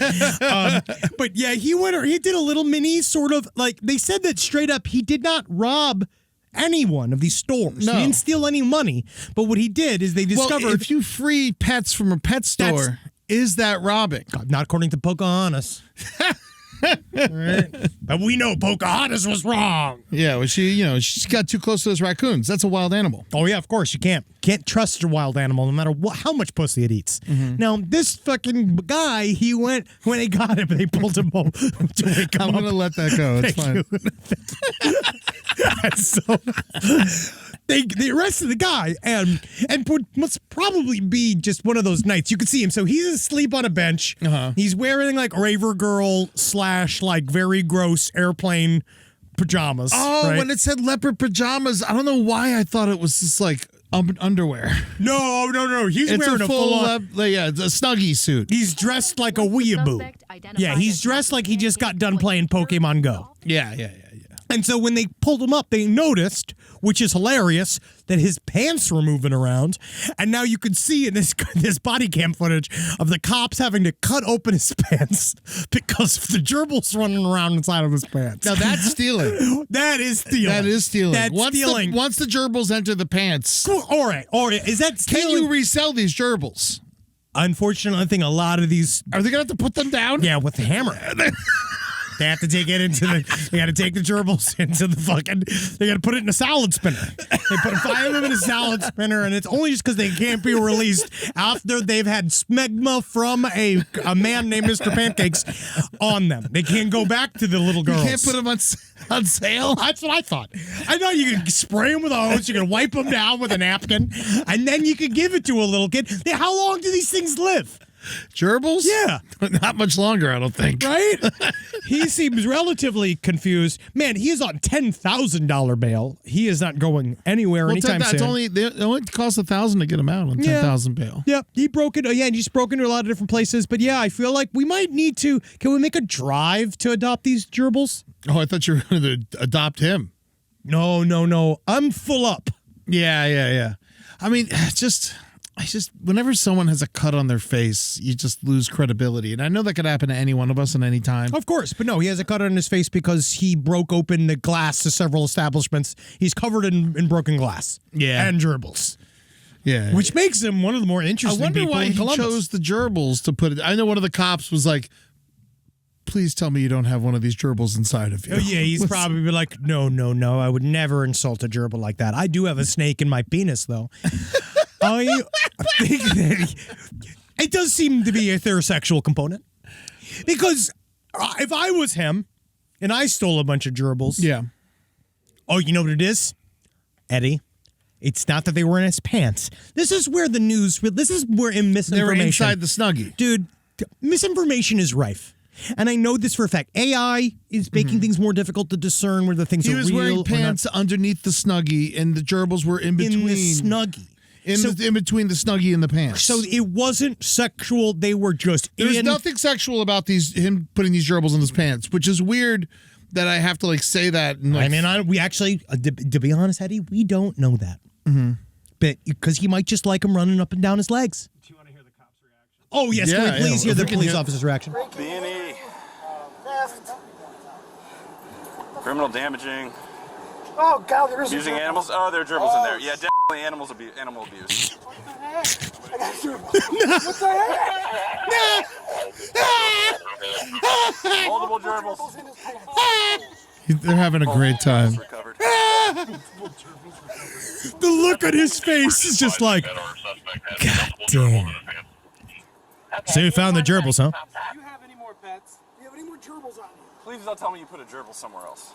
But yeah, he did a little mini sort of like they said that straight up. He did not rob any one of these stores. No. He didn't steal any money. But what he did is they discovered. Well, if you free pets from a pet store, is that robbing? Not according to Pocahontas. Right? But we know Pocahontas was wrong. Yeah, well, she got too close to those raccoons. That's a wild animal. Oh yeah, of course you can't trust a wild animal no matter how much pussy it eats. Now this fucking guy, when they got him, they pulled him home to wake him I'm up. gonna let that go. It's fine. So they arrested the guy and what must probably be just one of those nights. You can see him. So he's asleep on a bench. He's wearing like Raver Girl / like very gross airplane pajamas. Oh, right? when it said leopard pajamas, I don't know why I thought it was just like underwear. No. He's It's wearing a a full on. it's a Snuggie suit. He's dressed like a weeaboo. Yeah, he's dressed like he just got done playing Pokemon Go. Yeah. And so when they pulled him up, they noticed, which is hilarious, that his pants were moving around. And now you can see in this body cam footage of the cops having to cut open his pants because of the gerbils running around inside of his pants. Now that's stealing. That is stealing. That is stealing. That's stealing. Once the gerbils enter the pants, All right. Is that stealing? can you resell these gerbils? Unfortunately, I think a lot of these. Are they gonna have to put them down? Yeah, with the hammer. They have to take it they got to take the gerbils into the fucking, they got to put it in a salad spinner. They put 5 of them in a salad spinner, and it's only just because they can't be released after they've had smegma from a man named Mr. Pancakes on them. They can't go back to the little girls. You can't put them on sale? That's what I thought. I thought you could spray them with a hose, you could wipe them down with a napkin, and then you could give it to a little kid. How long do these things live? Gerbils? Yeah. Not much longer, I don't think. Right? He seems relatively confused. Man, he is on $10,000 bail. He is not going anywhere anytime soon. It only costs $1,000 to get him out on $10,000 bail. Yeah, he broke it. Yeah, and he's broken into a lot of different places. But yeah, I feel like we might need to. Can we make a drive to adopt these gerbils? Oh, I thought you were going to adopt him. No. I'm full up. Yeah. I mean, I just whenever someone has a cut on their face, you just lose credibility. And I know that could happen to any one of us at any time. Of course, but no, he has a cut on his face because he broke open the glass to several establishments. He's covered in broken glass. Yeah. And gerbils. Yeah. Which makes him one of the more I interesting wonder people why in he Columbus. chose the gerbils to put it. I know one of the cops was like, please tell me you don't have one of these gerbils inside of you. Oh, yeah, he's probably like, no. I would never insult a gerbil like that. I do have a snake in my penis, though. I think that it does seem to be a heterosexual component. Because if I was him and I stole a bunch of gerbils. Yeah. Oh, you know what it is? Eddie. It's not that they were in his pants. This is where misinformation. They were inside the Snuggie. Dude, misinformation is rife. And I know this for a fact. AI is making things more difficult to discern whether things He are was real wearing or pants underneath the Snuggie, and the gerbils were in not. between. In the Snuggie. In between the Snuggie and the pants. So it wasn't sexual. They were just There's in. nothing sexual about him putting these gerbils in his pants, which is weird that I have to say that. And, I mean, we actually, to be honest, Eddie, we don't know that. Mm-hmm. But because he might just like him running up and down his legs. Do you want to hear the cop's reaction? Oh, yes. Yeah, Can we please yeah, hear the if we can police hear- officer's reaction? B&E. Criminal damaging. Oh, God, there is Using animals. Oh, there are gerbils in there. Yeah, definitely animal abuse. I got you. What the heck? Multiple gerbils. In his pants. They're having a great time. Recovered. The look on his face is just like, God damn. So you found the gerbils, huh? Do you have any more pets? Do you have any more gerbils on you? Please don't tell me you put a gerbil somewhere else.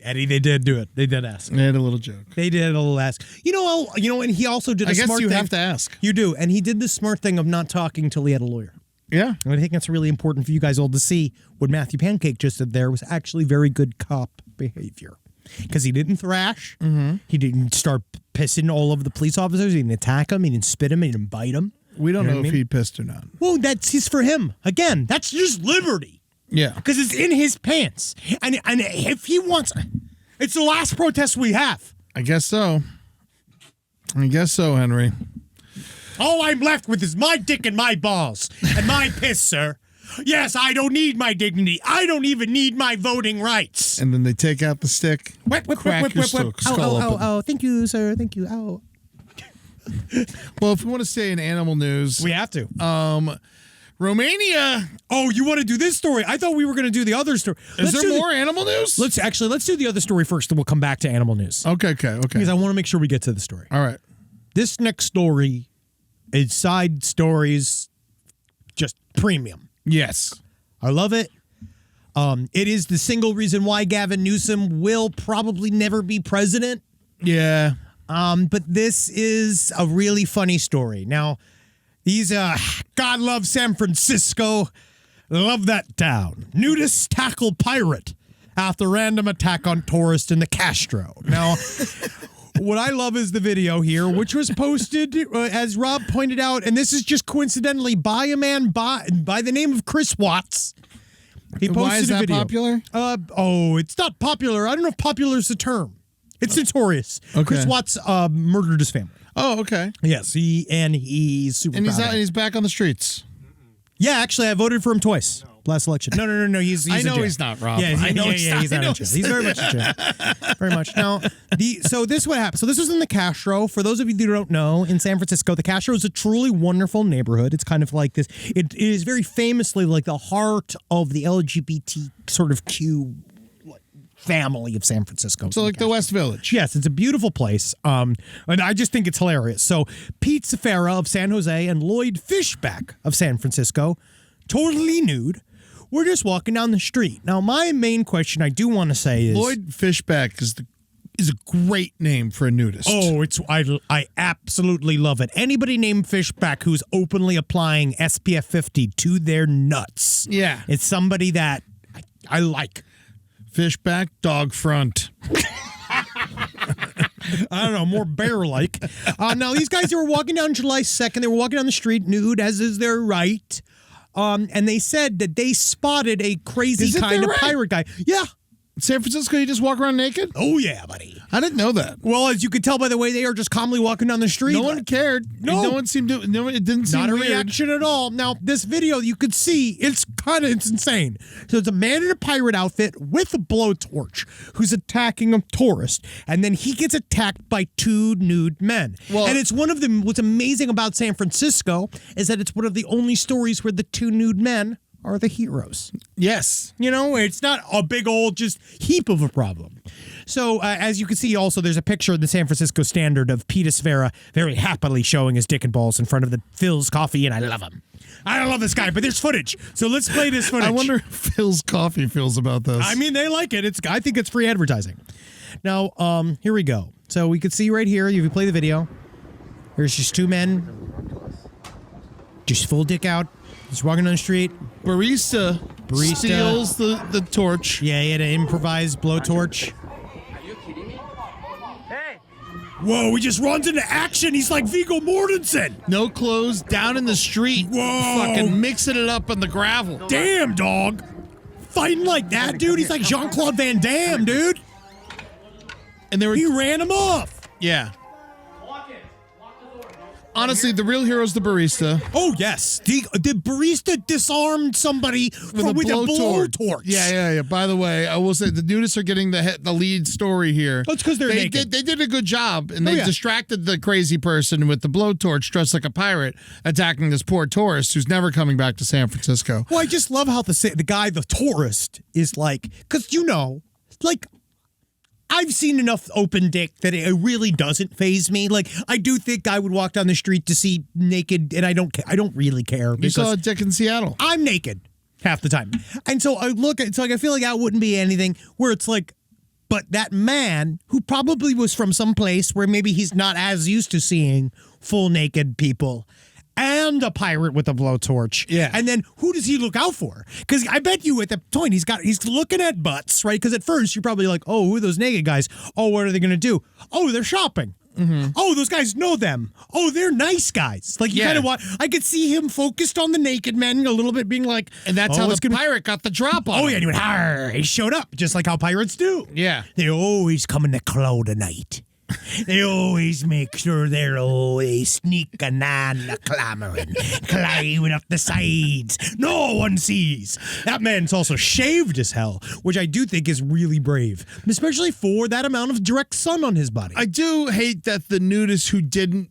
Eddie, they did do it. They did ask. They had a little joke. They did a little ask. And he also did a I guess smart you thing. have to ask. You do. And he did the smart thing of not talking until he had a lawyer. Yeah. And I think that's really important for you guys all to see. What Matthew Pancake just did there was actually very good cop behavior. Because he didn't thrash. Mm-hmm. He didn't start pissing all over the police officers. He didn't attack them. He didn't spit him. He didn't bite him. We don't You know know what I if mean? he pissed or not. Well, that's his for him. Again, that's just liberty. Yeah. Because it's in his pants. And if he wants... It's the last protest we have. I guess so. Henry. All I'm left with is my dick and my balls and my piss, sir. Yes, I don't need my dignity. I don't even need my voting rights. And then they take out the stick, crack your skull open. Oh, thank you, sir. Thank you. Oh. Well, if we want to stay in animal news, We have to. Romania. Oh, you want to do this story? I thought we were going to do the other story. Is there more animal news? Let's do the other story first, and we'll come back to animal news. Okay. Because I want to make sure we get to the story. All right. This next story is side stories, just premium. Yes. I love it. It is the single reason why Gavin Newsom will probably never be president. Yeah. But this is a really funny story. Now, these God loves San Francisco. Love that town. Nudist tackle pirate after random attack on tourist in the Castro. Now, what I love is the video here, which was posted, as Rob pointed out, and this is just coincidentally by a man by the name of Chris Watts. He posted Why is a that video. popular? It's not popular. I don't know if popular is the term. It's notorious. Okay. Chris Watts murdered his family. Oh, okay. Yes, he's super. And he's proud out. of And it. he's back on the streets. Yeah, actually, I voted for him twice last election. No. He's I in know jail. he's not, Rob. Yeah, I know he's not. he's not in jail. He's very much in jail. Very much. Now, so this is what happened. So this was in the Castro. For those of you who don't know, in San Francisco, the Castro is a truly wonderful neighborhood. It's kind of like this. It is very famously like the heart of the LGBT sort of Q family of San Francisco. So like the West Village. Yes, it's a beautiful place. And I just think it's hilarious. So Pete Cifera of San Jose and Lloyd Fishback of San Francisco, totally nude, we're just walking down the street. Now, my main question I do want to say is Lloyd Fishback is a great name for a nudist. Oh, I absolutely love it. Anybody named Fishback who's openly applying SPF 50 to their nuts. Yeah. It's somebody that I like. Fishback, dog front. I don't know, more bear-like. Now, these guys, they were walking down July 2nd. They were walking down the street nude, as is their right. And they said that they spotted a crazy Is it kind their of right? pirate guy. Yeah. San Francisco, you just walk around naked? Oh, yeah, buddy. I didn't know that. Well, as you could tell by the way they are just calmly walking down the street. No one cared. No. one seemed to. No, it didn't seem Not a weird. reaction at all. Now, this video, you could see, it's insane. So it's a man in a pirate outfit with a blowtorch who's attacking a tourist, and then he gets attacked by two nude men. Well- and it's one of them, what's amazing about San Francisco is that it's one of the only stories where the two nude men are the heroes. Yes. You know, it's not a big old just heap of a problem. So, as you can see, also, there's a picture in the San Francisco Standard of Peter Cifera very happily showing his dick and balls in front of the Phil's Coffee, and I love him. I don't love this guy, but there's footage. So let's play this footage. I wonder how Phil's Coffee feels about this. I mean, they like it. I think it's free advertising. Now, here we go. So we can see right here, if you play the video, there's just two men, just full dick out, just walking down the street. Barista steals the torch. Yeah, he had an improvised blowtorch. Whoa, he just runs into action. He's like Viggo Mortensen. No clothes, down in the street. Whoa. Fucking mixing it up on the gravel. Damn, dog. Fighting like that, dude. He's like Jean-Claude Van Damme, dude. And they were. He ran him off. Yeah. honestly, the real hero is the barista. Oh yes, the barista disarmed somebody with a blowtorch. Yeah. By the way, I will say the nudists are getting the lead story here. That's because they're naked. They did a good job, and they distracted the crazy person with the blowtorch dressed like a pirate, attacking this poor tourist who's never coming back to San Francisco. Well, I just love how the guy, the tourist, is like, because I've seen enough open dick that it really doesn't faze me. Like, I do think I would walk down the street to see naked, and I don't really care. You saw a dick in Seattle. I'm naked half the time. And so I look at, it's like, I feel like that wouldn't be anything where it's like, but that man who probably was from some place where maybe he's not as used to seeing full naked people and a pirate with a blowtorch. Yeah. And then who does he look out for? Because I bet you at the point he's looking at butts, right? Because at first you're probably like, oh, who are those naked guys? Oh, what are they going to do? Oh, they're shopping. Mm-hmm. Oh, those guys know them. Oh, they're nice guys. Like, you kind of want, I could see him focused on the naked men a little bit being like, and that's how the pirate got the drop on him. Yeah, and he went, "Arr," he showed up, just like how pirates do. Yeah. They always come in the cloud tonight. They always make sure they're always sneaking on the clamoring, climbing up the sides. No one sees. That man's also shaved as hell, which I do think is really brave, especially for that amount of direct sun on his body. I do hate that the nudist who didn't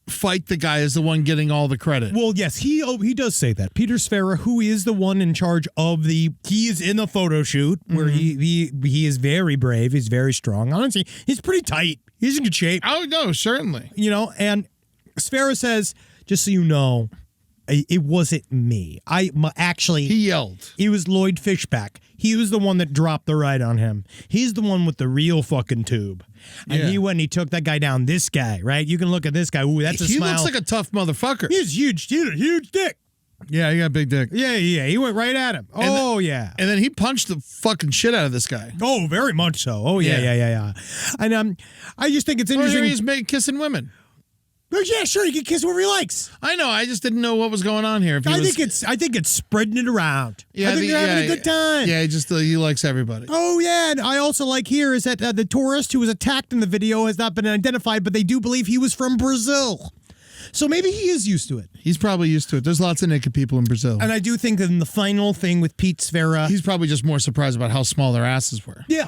fight the guy is the one getting all the credit. Well, yes, he does say that. Peter Sfera, who is the one in charge of he is in the photo shoot where he is very brave. He's very strong. Honestly, he's pretty tight. He's in good shape. Oh, no, certainly. And Sfera says, just so you know, it wasn't me. He yelled. It was Lloyd Fishback. He was the one that dropped the ride on him. He's the one with the real fucking tube. And he went and he took that guy down. This guy, right? You can look at this guy. Ooh, that's a smile. He looks like a tough motherfucker. He's huge. He had a huge dick. Yeah, he got a big dick. Yeah. He went right at him. And then he punched the fucking shit out of this guy. Oh, very much so. Oh, yeah. And I just think it's interesting. He's kissing women. Yeah, sure, he can kiss whoever he likes. I know. I just didn't know what was going on here. I think it's spreading it around. Yeah, I think they're having a good time. Yeah, he likes everybody. Oh yeah, and I also like here is that the tourist who was attacked in the video has not been identified, but they do believe he was from Brazil. So maybe he is used to it. He's probably used to it. There's lots of naked people in Brazil. And I do think that in the final thing with Pete Sfera, he's probably just more surprised about how small their asses were. Yeah,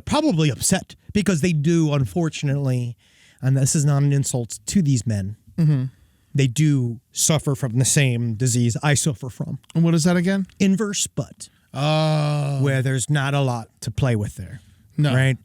probably upset because they do, unfortunately, and this is not an insult to these men, they do suffer from the same disease I suffer from. And what is that again? Inverse butt. Oh. Where there's not a lot to play with there. No. Right?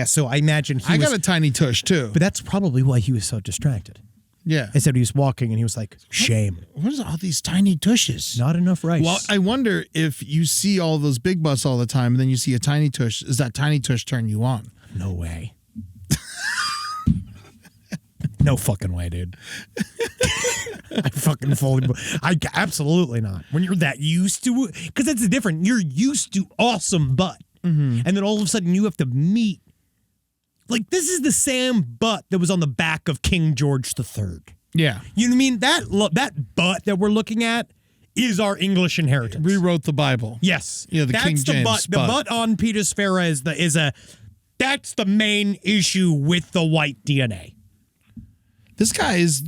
So I imagine I got a tiny tush too. But that's probably why he was so distracted. Yeah. I said he was walking and he was like, shame. What is all these tiny tushes? Not enough rice. Well, I wonder if you see all those big butts all the time and then you see a tiny tush, does that tiny tush turn you on? No way. No fucking way, dude. Absolutely not. When you're that used to it, because that's different. You're used to awesome butt. And then all of a sudden you have to meet. Like, this is the same butt that was on the back of King George III. Yeah. You know what I mean? That butt that we're looking at is our English inheritance. Rewrote the Bible. Yes. Yeah, the King James butt. The butt on Peter Sfera that's the main issue with the white DNA. This guy is,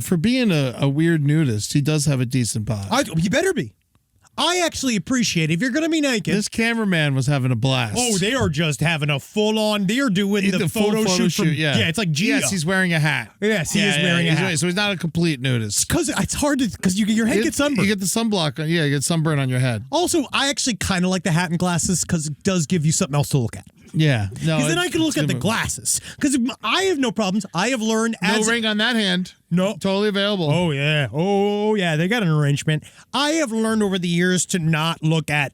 for being a weird nudist, he does have a decent butt. He better be. I actually appreciate it. If you're going to be naked. This cameraman was having a blast. Oh, they are just having a full-on, they're doing the photo shoot. Yeah, it's like Gio. Yes, he's wearing a hat. Yes, he is wearing a hat. So he's not a complete nudist. Because it's hard to, because your head gets sunburned. You get the sunblock, you get sunburn on your head. Also, I actually kind of like the hat and glasses because it does give you something else to look at. Yeah. No, because then I can look at the glasses. Because I have no problems. I have learned no ring on that hand. No. Totally available. Oh, yeah. They got an arrangement. I have learned over the years to not look at,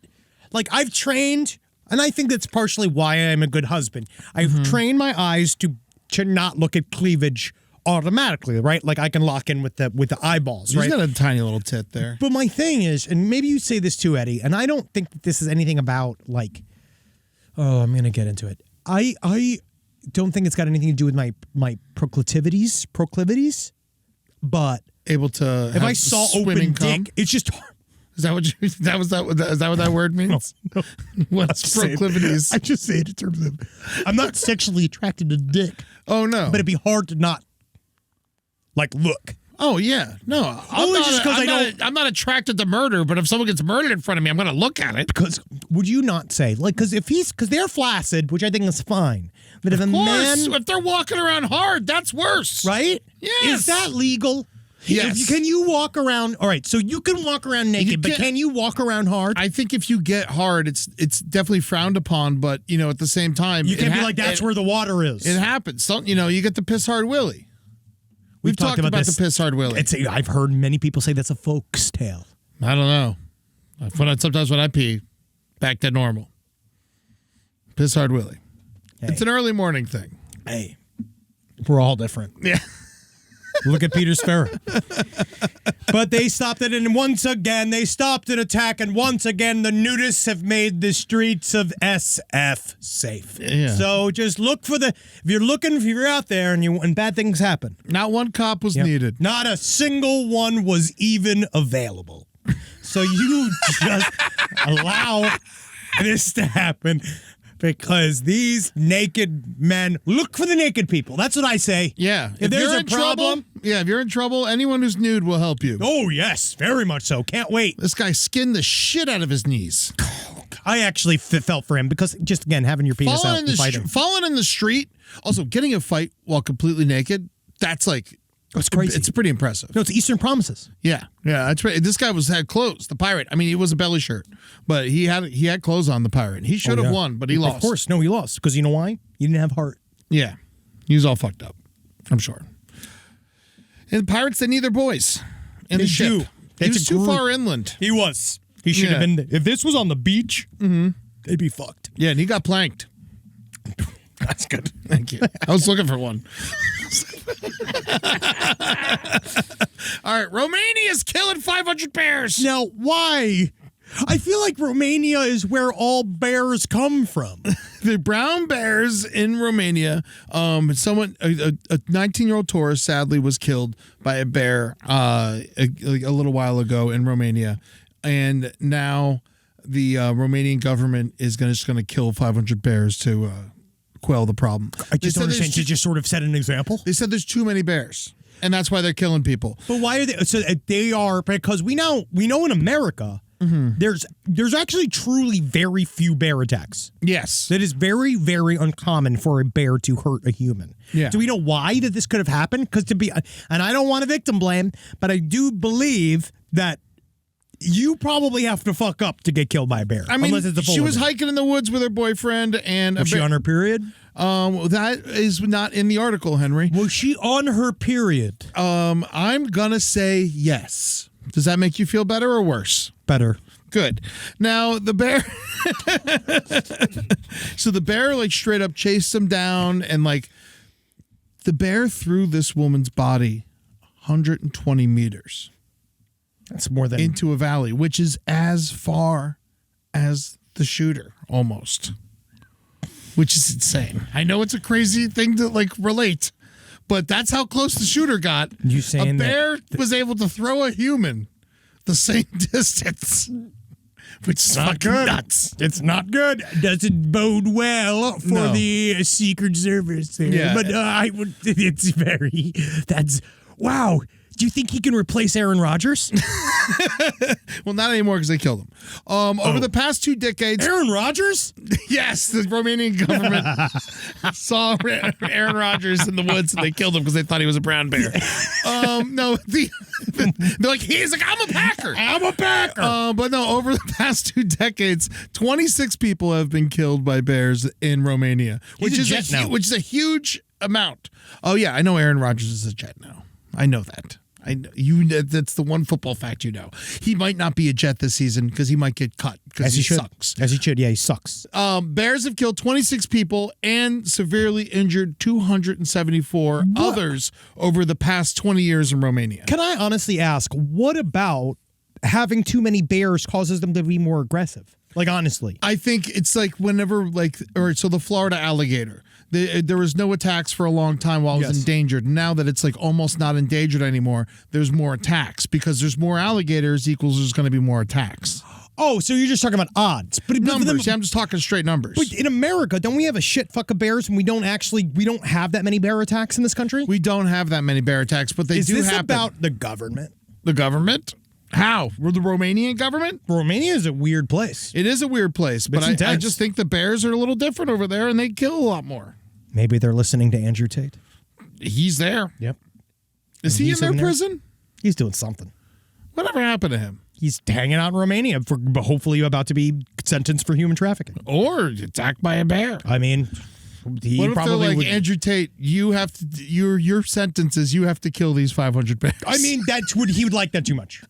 I've trained, and I think that's partially why I'm a good husband. I've trained my eyes to not look at cleavage automatically, right? Like I can lock in with the eyeballs, right? He's got a tiny little tit there. But my thing is, and maybe you say this too, Eddie, and I don't think that this is anything about I'm going to get into it. I don't think it's got anything to do with my proclivities, but able to if I saw open dick, it's just is that what that word means? No. What's proclivities? I just say it in terms of I'm not sexually attracted to dick. Oh no. But it'd be hard to not Like, look. Oh yeah, no. I'm not attracted to murder, but if someone gets murdered in front of me, I'm going to look at it. Because would you not say, like, because they're flaccid, which I think is fine, but if a man, if they're walking around hard, that's worse, right? Yes. Is that legal? Yes. Can you walk around? All right, so you can walk around naked, but can you walk around hard? I think if you get hard, it's definitely frowned upon. But at the same time, you can't be like, that's where the water is. It happens. So, you get the piss hard willy. We've talked about the piss hard willy. I've heard many people say that's a folk's tale. I don't know. Sometimes when I pee, back to normal. Piss hard willy. Hey. It's an early morning thing. Hey, we're all different. Yeah. Look at Peter Sparrow. But they stopped it, and once again, they stopped an attack, and once again, the nudists have made the streets of SF safe. Yeah. So just look for if you're out there and bad things happen. Not one cop was needed. Not a single one was even available. So you just allow this to happen. Because these naked men, look for the naked people. That's what I say. Yeah. If there's a problem. If you're in trouble, anyone who's nude will help you. Oh, yes. Very much so. Can't wait. This guy skinned the shit out of his knees. I actually felt for him because, just again, having your penis out and fighting. Falling in the street, also getting a fight while completely naked, that's like... It's crazy. It's pretty impressive. No, it's Eastern Promises. Yeah, that's right. This guy had clothes. The pirate. I mean, he was a belly shirt, but he had clothes on. The pirate. He should have won, but he lost. Of course, no, he lost because you know why? He didn't have heart. Yeah, he was all fucked up. I'm sure. And the pirates, they need their boys in the ship. He was too far inland. He was. He should have been. If this was on the beach, they'd be fucked. Yeah, and he got planked. That's good. Thank you. I was looking for one. All right, Romania's killing 500 bears. Now, why? I feel like Romania is where all bears come from. The brown bears in Romania. A 19-year-old tourist sadly was killed by a bear a little while ago in Romania, and now the Romanian government is just going to kill 500 bears to quell the problem. I just don't understand. You just sort of set an example. They said there's too many bears, and that's why they're killing people. But why are they? So they are, because we know in America. Mm-hmm. There's actually truly very few bear attacks. Yes. It is very, very uncommon for a bear to hurt a human. Yeah. Do we know why that this could have happened? Because and I don't want to victim blame, but I do believe that you probably have to fuck up to get killed by a bear. I mean, unless it's a she was bear. hiking in the woods with her boyfriend, and was she on her period? That is not in the article, Henry. Was she on her period? I'm gonna say yes. Does that make you feel better or worse? Better. Good. Now the bear. So the bear straight up chased him down, and the bear threw this woman's body 120 meters. That's more than into a valley, which is as far as the shooter almost. Which is insane. I know it's a crazy thing to relate, but that's how close the shooter got. You saying a bear was able to throw a human the same distance, which is not fucking good. Nuts. It's not good. Doesn't bode well for the Secret Service. Yeah. But I would. It's very. That's wow. Do you think he can replace Aaron Rodgers? Well, not anymore because they killed him. Over the past 2 decades, Aaron Rodgers? Yes, the Romanian government saw Aaron Rodgers in the woods and they killed him because they thought he was a brown bear. No, they're like, I'm a Packer. I'm a Packer. But no, over the past 2 decades, 26 people have been killed by bears in Romania, which is a huge amount. Oh yeah, I know Aaron Rodgers is a Jet now. I know that. That's the one football fact you know. He might not be a Jet this season because he might get cut because he sucks. As he should. Yeah, he sucks. Bears have killed 26 people and severely injured 274 others over the past 20 years in Romania. Can I honestly ask, what about having too many bears causes them to be more aggressive? Honestly. I think it's whenever, so the Florida alligator. There was no attacks for a long time while it was endangered. Now that it's almost not endangered anymore, there's more attacks because there's more alligators equals there's going to be more attacks. Oh, so you're just talking about odds. But Numbers. Yeah, I'm just talking straight numbers. But in America, don't we have a shit fuck of bears and we don't have that many bear attacks in this country? We don't have that many bear attacks, but they Is do this happen. about the government? The government? How? The Romanian government? Romania is a weird place. It is a weird place, but It's I intense. just think the bears are a little different over there and they kill a lot more. Maybe they're listening to Andrew Tate. He's there. Yep. Is And he in he's their in there? prison? He's doing something. Whatever happened to him? He's hanging out in Romania for hopefully about to be sentenced for human trafficking. Or attacked by a bear. I mean, he What if they're probably like, would. Andrew Tate, you have to, your sentence is you have to kill these 500 bears. I mean, he would like that too much.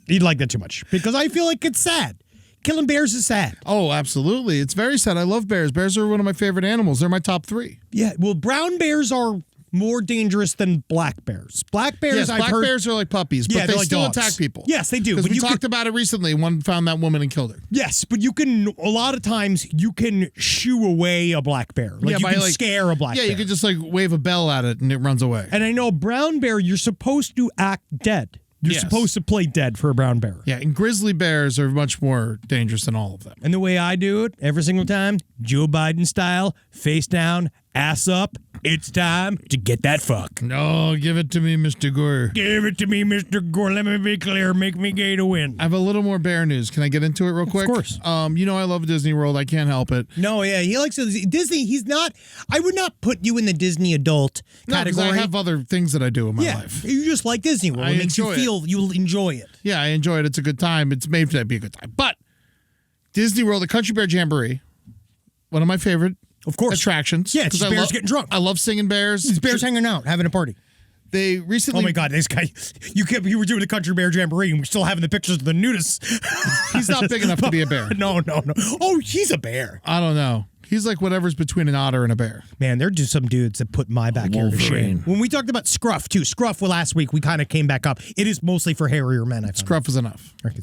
He'd like that too much because I feel like it's sad. Killing bears is sad. Oh, absolutely. It's very sad. I love bears. Bears are one of my favorite animals. They're my top 3. Yeah, well, brown bears are more dangerous than black bears. Black bears, Yes, I've black heard. bears are like puppies, but Yeah, they they're like still dogs. attack people. Yes, they do. Because But we you talked about it recently. One found that woman and killed her. Yes, but you can, a lot of times, you can shoo away a black bear. Like, you by, can scare a black bear. Yeah, you could just like wave a bell at it and it runs away. And I know a brown bear, you're supposed to act dead. You're Yes. supposed to play dead for a brown bear. Yeah, and grizzly bears are much more dangerous than all of them. And the way I do it every single time, Joe Biden style, face down, ass up, it's time to get that fuck. No, give it to me, Mr. Gore. Give it to me, Mr. Gore. Let me be clear. Make me gay to win. I have a little more bear news. Can I get into it real quick? course. You know I love Disney World. I can't help it. No, yeah, he likes Disney. He's not. I would not put you in the Disney adult No, because category. I have other things that I do in my yeah, life. you just like Disney World. I It makes you enjoy it. feel you'll enjoy it. Yeah, I enjoy it. It's a good time. It's made to be a good time. But Disney World, the Country Bear Jamboree, one of my favorite Of course. attractions. Yeah, it's 'Cause I bears love- getting drunk. I love singing bears. These bears hanging out, having a party. They recently. Oh my God, this guy! You were doing the Country Bear Jamboree, and we're still having the pictures of the nudists. He's not big enough to be a bear. No. Oh, he's a bear. I don't know. He's like whatever's between an otter and a bear. Man, there are just some dudes that put my back hair to shame. When we talked about Scruff too, Scruff last week, we kind of came back up. It is mostly for hairier men. I found. Scruff is enough. Okay.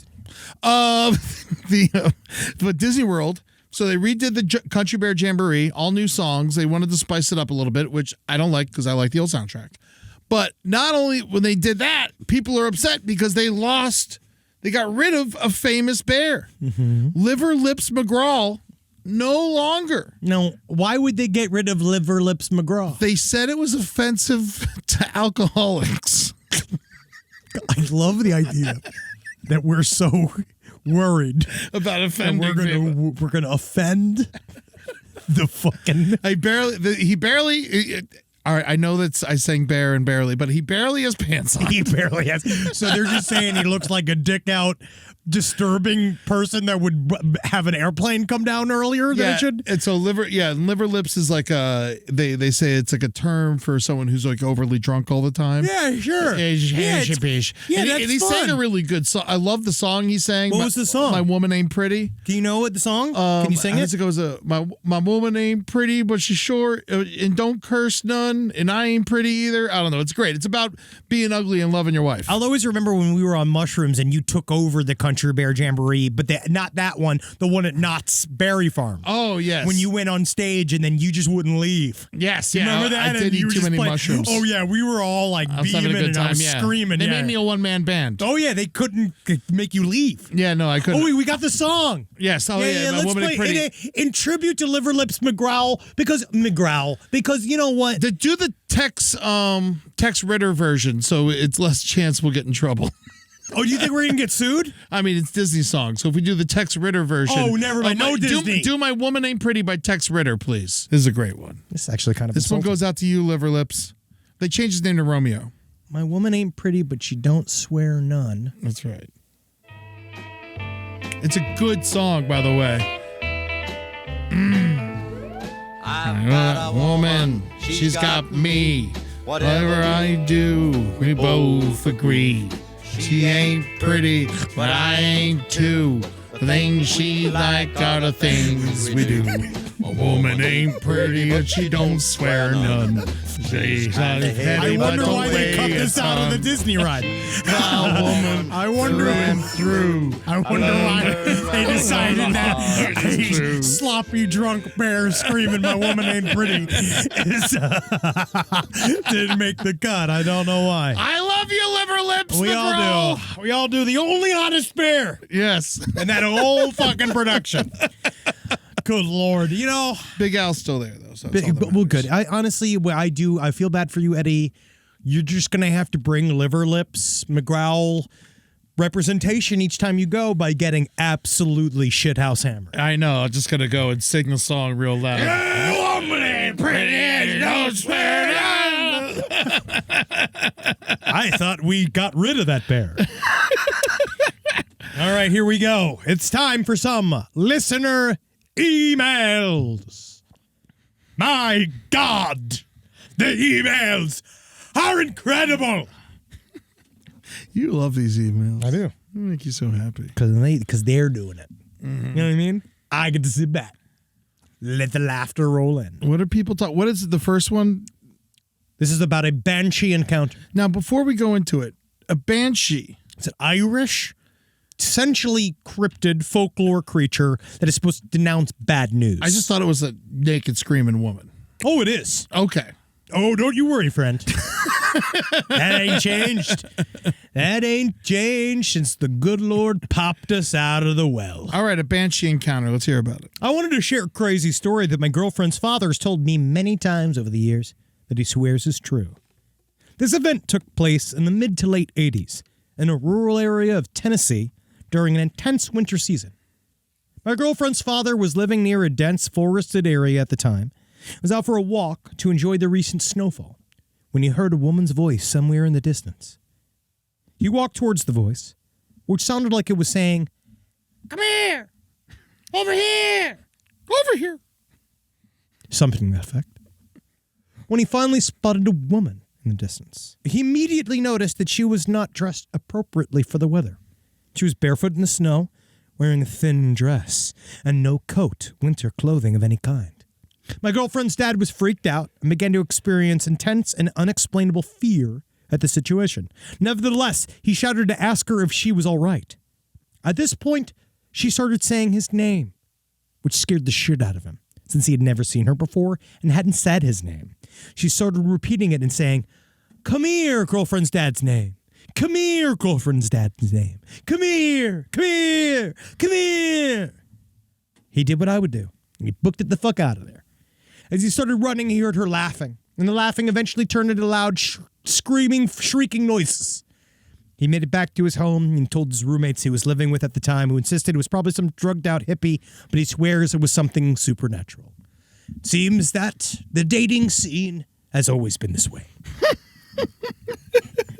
But Disney World. So they redid the Country Bear Jamboree, all new songs. They wanted to spice it up a little bit, which I don't like because I like the old soundtrack. But not only when they did that, people are upset because they got rid of a famous bear. Liver Lips McGraw, no longer. No, why would they get rid of Liver Lips McGraw? They said it was offensive to alcoholics. I love the idea that we're so worried About that offending people. we're gonna offend the fucking. He barely. All right, I know that I sang bear and barely, but he barely has pants on. He barely has. So they're just saying he looks like a dick out, disturbing person that would have an airplane come down earlier than it should. And so liver lips is like they say it's like a term for someone who's like overly drunk all the time. Yeah, sure. Yeah, it's- yeah, and that's he sang fun. a really good song. I love the song he sang. What was the song? My Woman Ain't Pretty. Do you know what the song? Can you sing I it? guess it goes, my woman ain't pretty, but she's short, and don't curse none, and I ain't pretty either. I don't know. It's great. It's about being ugly and loving your wife. I'll always remember when we were on mushrooms and you took over the Country Bear Jamboree, but not that one, the one at Knott's Berry Farm. Oh, yes. When you went on stage and then you just wouldn't leave. Yes, yeah. Remember that? I And did you eat were too just many playing- mushrooms. Oh yeah, we were all like I was having beaming a good and I time, was yeah. screaming. They yeah. made me a one-man band. Oh yeah, they couldn't make you leave. Yeah, no, I couldn't. Oh wait, we got the song. Yes, oh yeah, my let's woman play ain't pretty. in tribute to Liver Lips McGraw because you know what? Do the Tex Ritter version, so it's less chance we'll get in trouble. Oh, do you think we're gonna get sued? I mean, it's Disney songs, so if we do the Tex Ritter version, Oh, never mind. No Disney. Do My Woman Ain't Pretty by Tex Ritter, please. This is a great one. This is actually kind of This one insulting. goes out to you, Liver Lips. They changed his name to Romeo. My woman ain't pretty, but she don't swear none. That's right. It's a good song, by the way. I've got a woman, she's got me. Whatever I do, we both agree. She ain't pretty, but I ain't too. The things she like are the things we do. A woman ain't pretty and she don't swear none. She's not I wonder why they cut this out of the Disney ride. A woman I wonder through and through. I wonder why they decided that It's a true. sloppy drunk bear screaming "My woman ain't pretty" is, didn't make the cut. I don't know why. I love you, liver lips. We McGraw. all do. We all do. The only honest bear Yes. in that whole fucking production. Good Lord. You know, Big Al's still there though. So it's all that well, matters. good. I honestly, what I do, I feel bad for you, Eddie. You're just gonna have to bring liver lips, McGraw representation each time you go by getting absolutely shithouse hammered. I know. I'm just gonna go and sing the song real loud. Woman ain't pretty and she don't swear none. I thought we got rid of that bear. All right, here we go. It's time for some listener emails. My God, the emails are incredible. You love these emails. I do. They make you so happy. Because they're doing it. You know what I mean? I get to sit back. Let the laughter roll in. What are people talk? What is the first one? This is about a banshee encounter. Now, before we go into it, a banshee. It's an Irish, essentially cryptid folklore creature that is supposed to denounce bad news. I just thought it was a naked screaming woman. Oh, it is. Okay. Oh, don't you worry, friend. That ain't changed. That ain't changed since the good Lord popped us out of the well. All right, a banshee encounter. Let's hear about it. I wanted to share a crazy story that my girlfriend's father has told me many times over the years that he swears is true. This event took place in the mid to late 80s in a rural area of Tennessee during an intense winter season. My girlfriend's father was living near a dense forested area at the time. He was out for a walk to enjoy the recent snowfall when he heard a woman's voice somewhere in the distance. He walked towards the voice, which sounded like it was saying, "Come here! Over here! Over here!" Something to that effect. When he finally spotted a woman in the distance, he immediately noticed that she was not dressed appropriately for the weather. She was barefoot in the snow, wearing a thin dress and no coat, winter clothing of any kind. My girlfriend's dad was freaked out and began to experience intense and unexplainable fear at the situation. Nevertheless, he shouted to ask her if she was all right. At this point, she started saying his name, which scared the shit out of him, since he had never seen her before and hadn't said his name. She started repeating it and saying, "Come here, girlfriend's dad's name. Come here, girlfriend's dad's name. Come here, come here, come here." He did what I would do. He booked it the fuck out of there. As he started running, he heard her laughing, and the laughing eventually turned into loud, screaming, shrieking noises. He made it back to his home and told his roommates he was living with at the time, who insisted it was probably some drugged-out hippie, but he swears it was something supernatural. Seems that the dating scene has always been this way.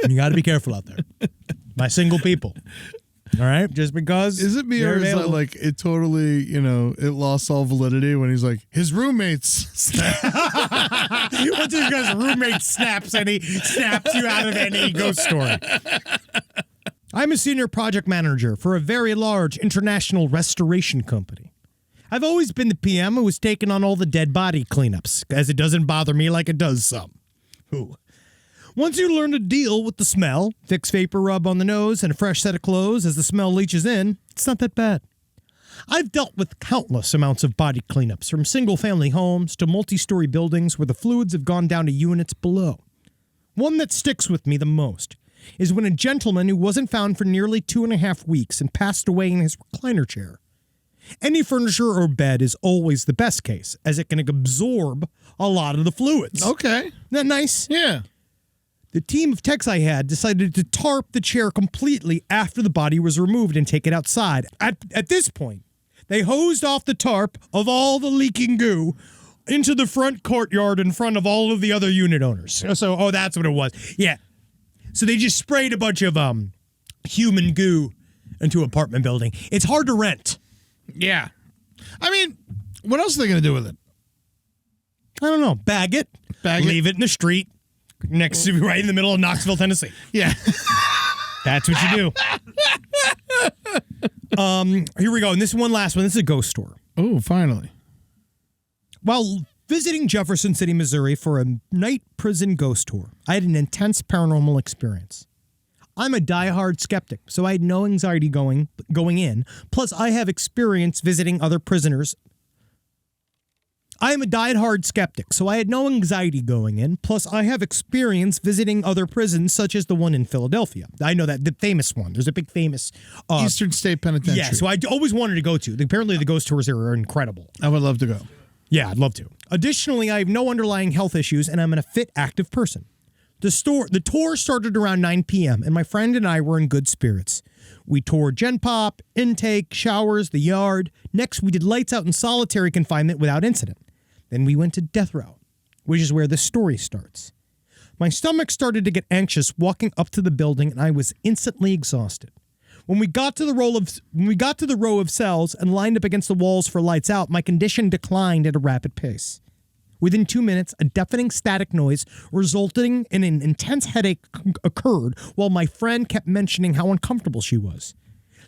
You got to be careful out there. My single people. All right? Just because. Is it me they're or is that available. like it totally, it lost all validity when he's like, his roommates. What's it because roommate snaps and he snaps you out of any ghost story? I'm a senior project manager for a very large international restoration company. I've always been the PM who was taking on all the dead body cleanups, as it doesn't bother me like it does some. Ooh. Once you learn to deal with the smell, Vicks Vapor Rub on the nose, and a fresh set of clothes as the smell leaches in, it's not that bad. I've dealt with countless amounts of body cleanups, from single-family homes to multi-story buildings where the fluids have gone down to units below. One that sticks with me the most is when a gentleman who wasn't found for nearly 2.5 weeks and passed away in his recliner chair. Any furniture or bed is always the best case, as it can absorb a lot of the fluids. Okay. Isn't that nice? Yeah. The team of techs I had decided to tarp the chair completely after the body was removed and take it outside. At this point, they hosed off the tarp of all the leaking goo into the front courtyard in front of all of the other unit owners. So, that's what it was. Yeah. So they just sprayed a bunch of human goo into an apartment building. It's hard to rent. Yeah. I mean, what else are they going to do with it? I don't know. Bag it. Leave it in the street next to right in the middle of Knoxville, Tennessee. Yeah. That's what you do. Here we go. And this is one last one. This is a ghost story. Oh, finally. While visiting Jefferson City, Missouri for a night prison ghost tour, I had an intense paranormal experience. I'm a diehard skeptic, so I had no anxiety going in. Plus, I have experience visiting other prisoners. I am a diehard skeptic, so I had no anxiety going in. Plus, I have experience visiting other prisons, such as the one in Philadelphia. I know that, the famous one. There's a big famous... Eastern State Penitentiary. Yeah, so I always wanted to go to. Apparently, the ghost tours there are incredible. I would love to go. Yeah, I'd love to. Additionally, I have no underlying health issues, and I'm a fit, active person. The tour started around 9 p.m., and my friend and I were in good spirits. We toured Gen Pop, intake, showers, the yard. Next, we did lights out in solitary confinement without incident. Then we went to death row, which is where the story starts. My stomach started to get anxious walking up to the building, and I was instantly exhausted. When we got to the row of cells and lined up against the walls for lights out, my condition declined at a rapid pace. Within 2 minutes, a deafening static noise resulting in an intense headache occurred while my friend kept mentioning how uncomfortable she was.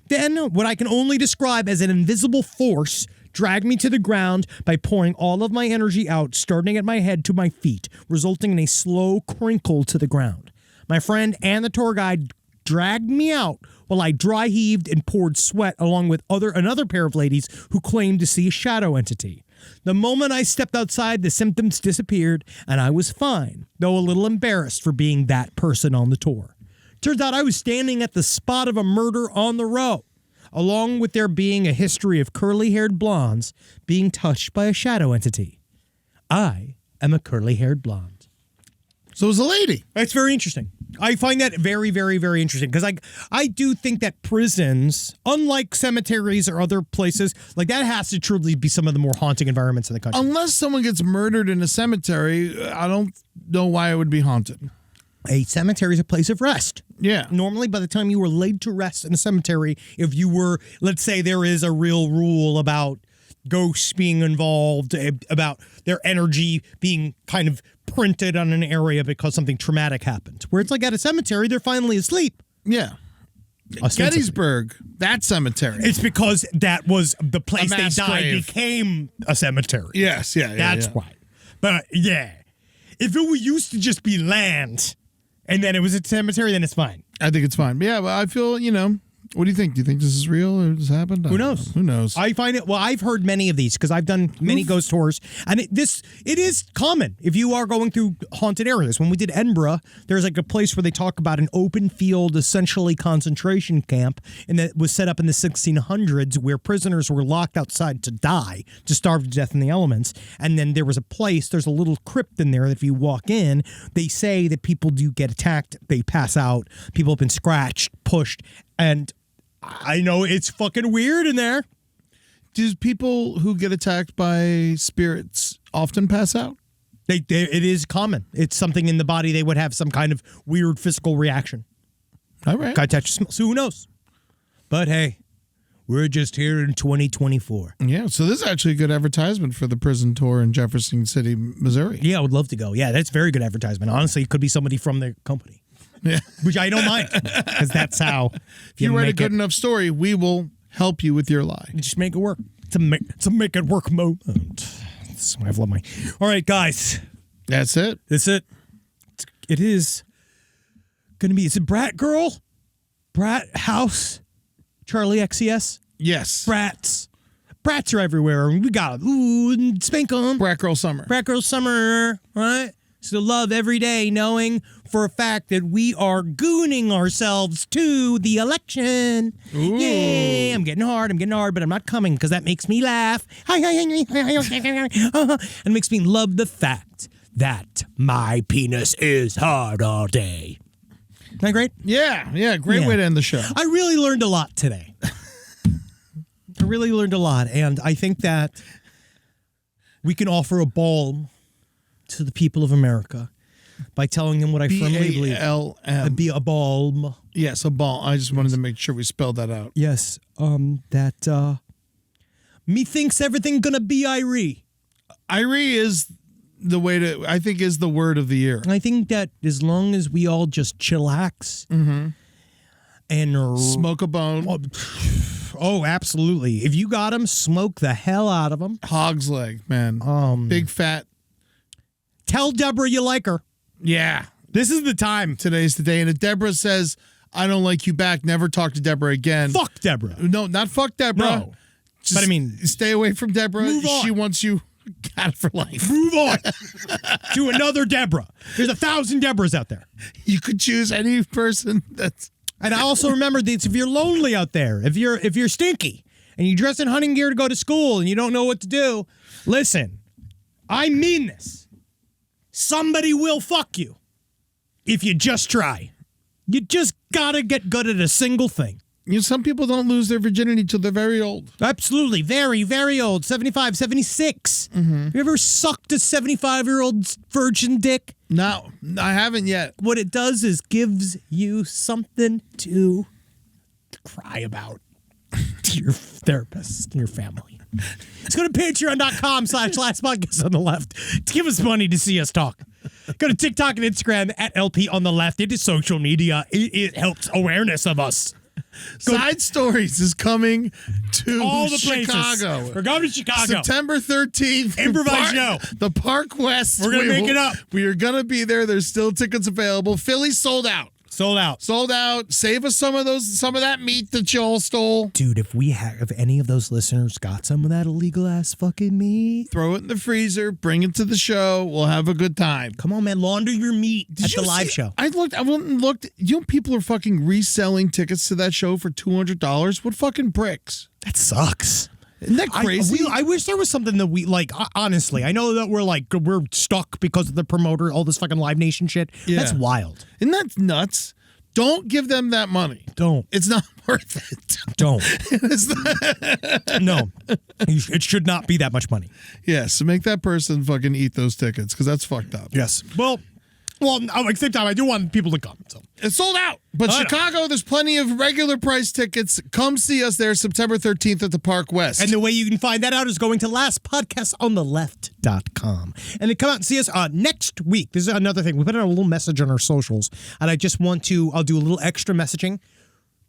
Then, what I can only describe as an invisible force dragged me to the ground by pouring all of my energy out, starting at my head to my feet, resulting in a slow crinkle to the ground. My friend and the tour guide dragged me out while I dry heaved and poured sweat along with another pair of ladies who claimed to see a shadow entity. The moment I stepped outside, the symptoms disappeared, and I was fine, though a little embarrassed for being that person on the tour. Turns out I was standing at the spot of a murder on the row, along with there being a history of curly-haired blondes being touched by a shadow entity. I am a curly-haired blonde. So it was a lady. That's very interesting. I find that very, very, very interesting because I do think that prisons, unlike cemeteries or other places, like that has to truly be some of the more haunting environments in the country. Unless someone gets murdered in a cemetery, I don't know why it would be haunted. A cemetery is a place of rest. Yeah. Normally, by the time you were laid to rest in a cemetery, if you were, let's say there is a real rule about ghosts being involved, about their energy being kind of printed on an area because something traumatic happened. Where it's like at a cemetery, they're finally asleep. Yeah. Gettysburg, that cemetery. It's because that was the place they died grave. Became a cemetery. Yes, yeah. That's why. But yeah, if it used to just be land and then it was a cemetery, then it's fine. I think it's fine. Yeah, but I feel, what do you think? Do you think this is real or this happened? Who knows? Who knows? I find it, well, I've heard many of these because I've done many ghost tours, and it is common if you are going through haunted areas. When we did Edinburgh, there's like a place where they talk about an open field, essentially concentration camp, and that was set up in the 1600s where prisoners were locked outside to die, to starve to death in the elements. And then there's a little crypt in there that if you walk in, they say that people do get attacked, they pass out, people have been scratched, pushed, and I know it's fucking weird in there. Do people who get attacked by spirits often pass out? It is common. It's something in the body. They would have some kind of weird physical reaction. All right. Got touch, smell. So who knows? But hey, we're just here in 2024. Yeah, so this is actually a good advertisement for the prison tour in Jefferson City, Missouri. Yeah, I would love to go. Yeah, that's very good advertisement. Honestly, it could be somebody from the company. Yeah. Which I don't mind because that's how if you write a good enough story, we will help you with your lie. Just make it work. It's a make it work moment. That's why I've loved my. All right, guys. That's it. That's it. It is going to be. Is it Brat Girl? Brat House? Charlie XCS? Yes. Brats. Brats are everywhere. We got spank 'em. Brat Girl Summer. Brat Girl Summer. Right? So love every day, knowing for a fact that we are gooning ourselves to the election. Ooh. Yay! I'm getting hard, but I'm not coming because that makes me laugh. And makes me love the fact that my penis is hard all day. Isn't that great? Yeah. Great way to end the show. I really learned a lot today. I really learned a lot, and I think that we can offer a balm to the people of America by telling them what I firmly believe. B-A-L-M. Be a balm. Yes, a balm. I just wanted to make sure we spelled that out. Yes. That methinks everything gonna be Irie. Irie is the way to, I think, is the word of the year. I think that as long as we all just chillax and smoke a bone. Oh, absolutely. If you got them, smoke the hell out of them. Hog's leg, man. Big fat. Tell Deborah you like her. Yeah. This is the time. Today's the day. And if Deborah says, I don't like you back, never talk to Deborah again. Fuck Deborah. No, not fuck Deborah. No. Just But I mean, stay away from Deborah. move on. She wants you out for life. Move on to another Deborah. There's 1,000 Deborahs out there. You could choose any person that's. And I also remember this: if you're lonely out there, if you're stinky and you dress in hunting gear to go to school and you don't know what to do, listen. I mean this. Somebody will fuck you if you just try. You just gotta get good at a single thing. You know, some people don't lose their virginity till they're very old. Absolutely. Very, very old. 75, 76. Have you ever sucked a 75-year-old virgin dick? No, I haven't yet. What it does is gives you something to cry about to your therapist, to your family. Let's go to patreon.com/Last Podcast on the Left to give us money to see us talk. Go to TikTok and Instagram at LP on the Left. It is social media. It helps awareness of us. Side Stories is coming to all the Chicago. places. We're going to Chicago. September 13th. Improvise show. The Park West. We're going to make it up. We are going to be there. There's still tickets available. Philly sold out. Sold out. Sold out. Save us some of that meat that y'all stole. Dude, if any of those listeners got some of that illegal ass fucking meat, throw it in the freezer, bring it to the show. We'll have a good time. Come on, man. Launder your meat at the live show. I went and looked. You know, people are fucking reselling tickets to that show for $200. What fucking bricks? That sucks. Isn't that crazy? I wish there was something that we like. Honestly, I know that we're stuck because of the promoter, all this fucking Live Nation shit. Yeah. That's wild. Isn't that nuts? Don't give them that money. Don't. It's not worth it. Don't. No. It should not be that much money. Yes. So make that person fucking eat those tickets because that's fucked up. Yes. Well, at the same time, I do want people to come. So. It's sold out. But Chicago, there's plenty of regular price tickets. Come see us there September 13th at the Park West. And the way you can find that out is going to lastpodcastonTheLeft.com. And then come out and see us next week. This is another thing. We put out a little message on our socials, and I'll do a little extra messaging.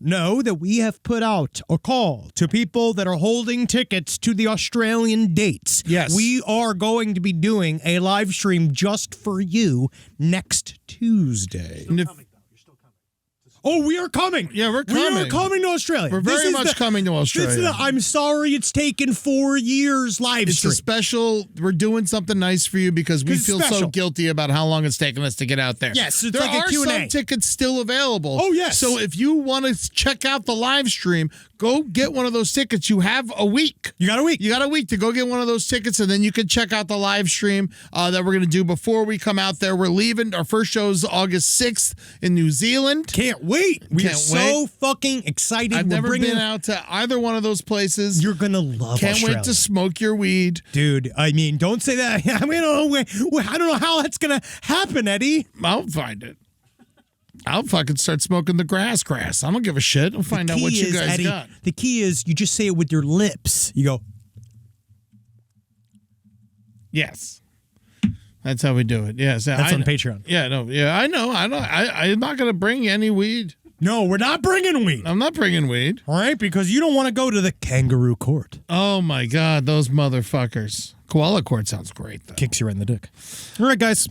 Know that we have put out a call to people that are holding tickets to the Australian dates. Yes. We are going to be doing a live stream just for you next Tuesday. Oh, we are coming. Yeah, we're coming. We are coming to Australia. We're very much coming to Australia. This is I'm sorry it's taken 4 years live It's stream. a special, we're doing something nice for you because we feel so special. guilty about how long it's taken us to get out there. Yes, it's there like a are Q&A. some tickets still available. Oh, yes. So if you want to check out the live stream, go get one of those tickets. You have a week. You got a week. You got a week to go get one of those tickets, and then you can check out the live stream that we're going to do before we come out there. We're leaving. Our first show is August 6th in New Zealand. Can't wait. We're so fucking excited. I've never been out to either one of those places. You're going to love Can't Australia. wait to smoke your weed. Dude, I mean, don't say that. I mean, I don't know how that's going to happen, Eddie. I'll find it. I'll fucking start smoking the grass. I don't give a shit. I'll find out what you guys Eddie, got. The key is you just say it with your lips. You go. Yes. That's how we do it. Yes. That's on Patreon. Yeah, no. Yeah, I know. I'm not going to bring any weed. No, we're not bringing weed. I'm not bringing weed. All right, because you don't want to go to the kangaroo court. Oh, my God. Those motherfuckers. Koala court sounds great, though. Kicks you right in the dick. All right, guys.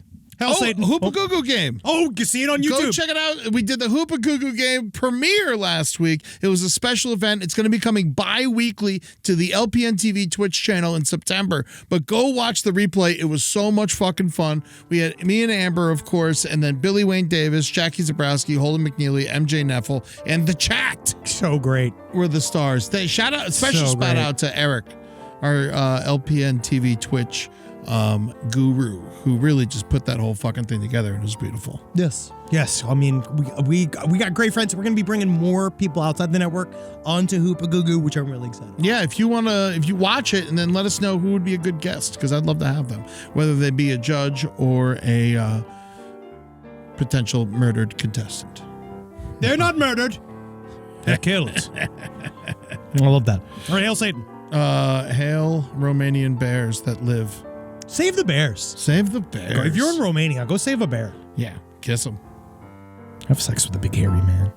Satan. Hoopa Goo Goo game. Oh, you see it on YouTube. Go check it out. We did the Hoopa Goo Goo game premiere last week. It was a special event. It's going to be coming bi-weekly to the LPN TV Twitch channel in September. But go watch the replay. It was so much fucking fun. We had me and Amber, of course, and then Billy Wayne Davis, Jackie Zabrowski, Holden McNeely, MJ Neffel, and the chat. So great. Were the stars. Special shout out to Eric, our LPN TV Twitch guru, who really just put that whole fucking thing together, and it was beautiful. Yes. I mean, we got great friends. We're going to be bringing more people outside the network onto Hoopa Goo Goo, which I'm really excited about. Yeah, if you watch it and then let us know who would be a good guest, because I'd love to have them, whether they be a judge or a potential murdered contestant. They're not murdered. They're killed. I love that. All right, hail Satan. Hail Romanian bears that live. Save the bears. Save the bears. If you're in Romania, go save a bear. Yeah, kiss them. Have sex with a big hairy man.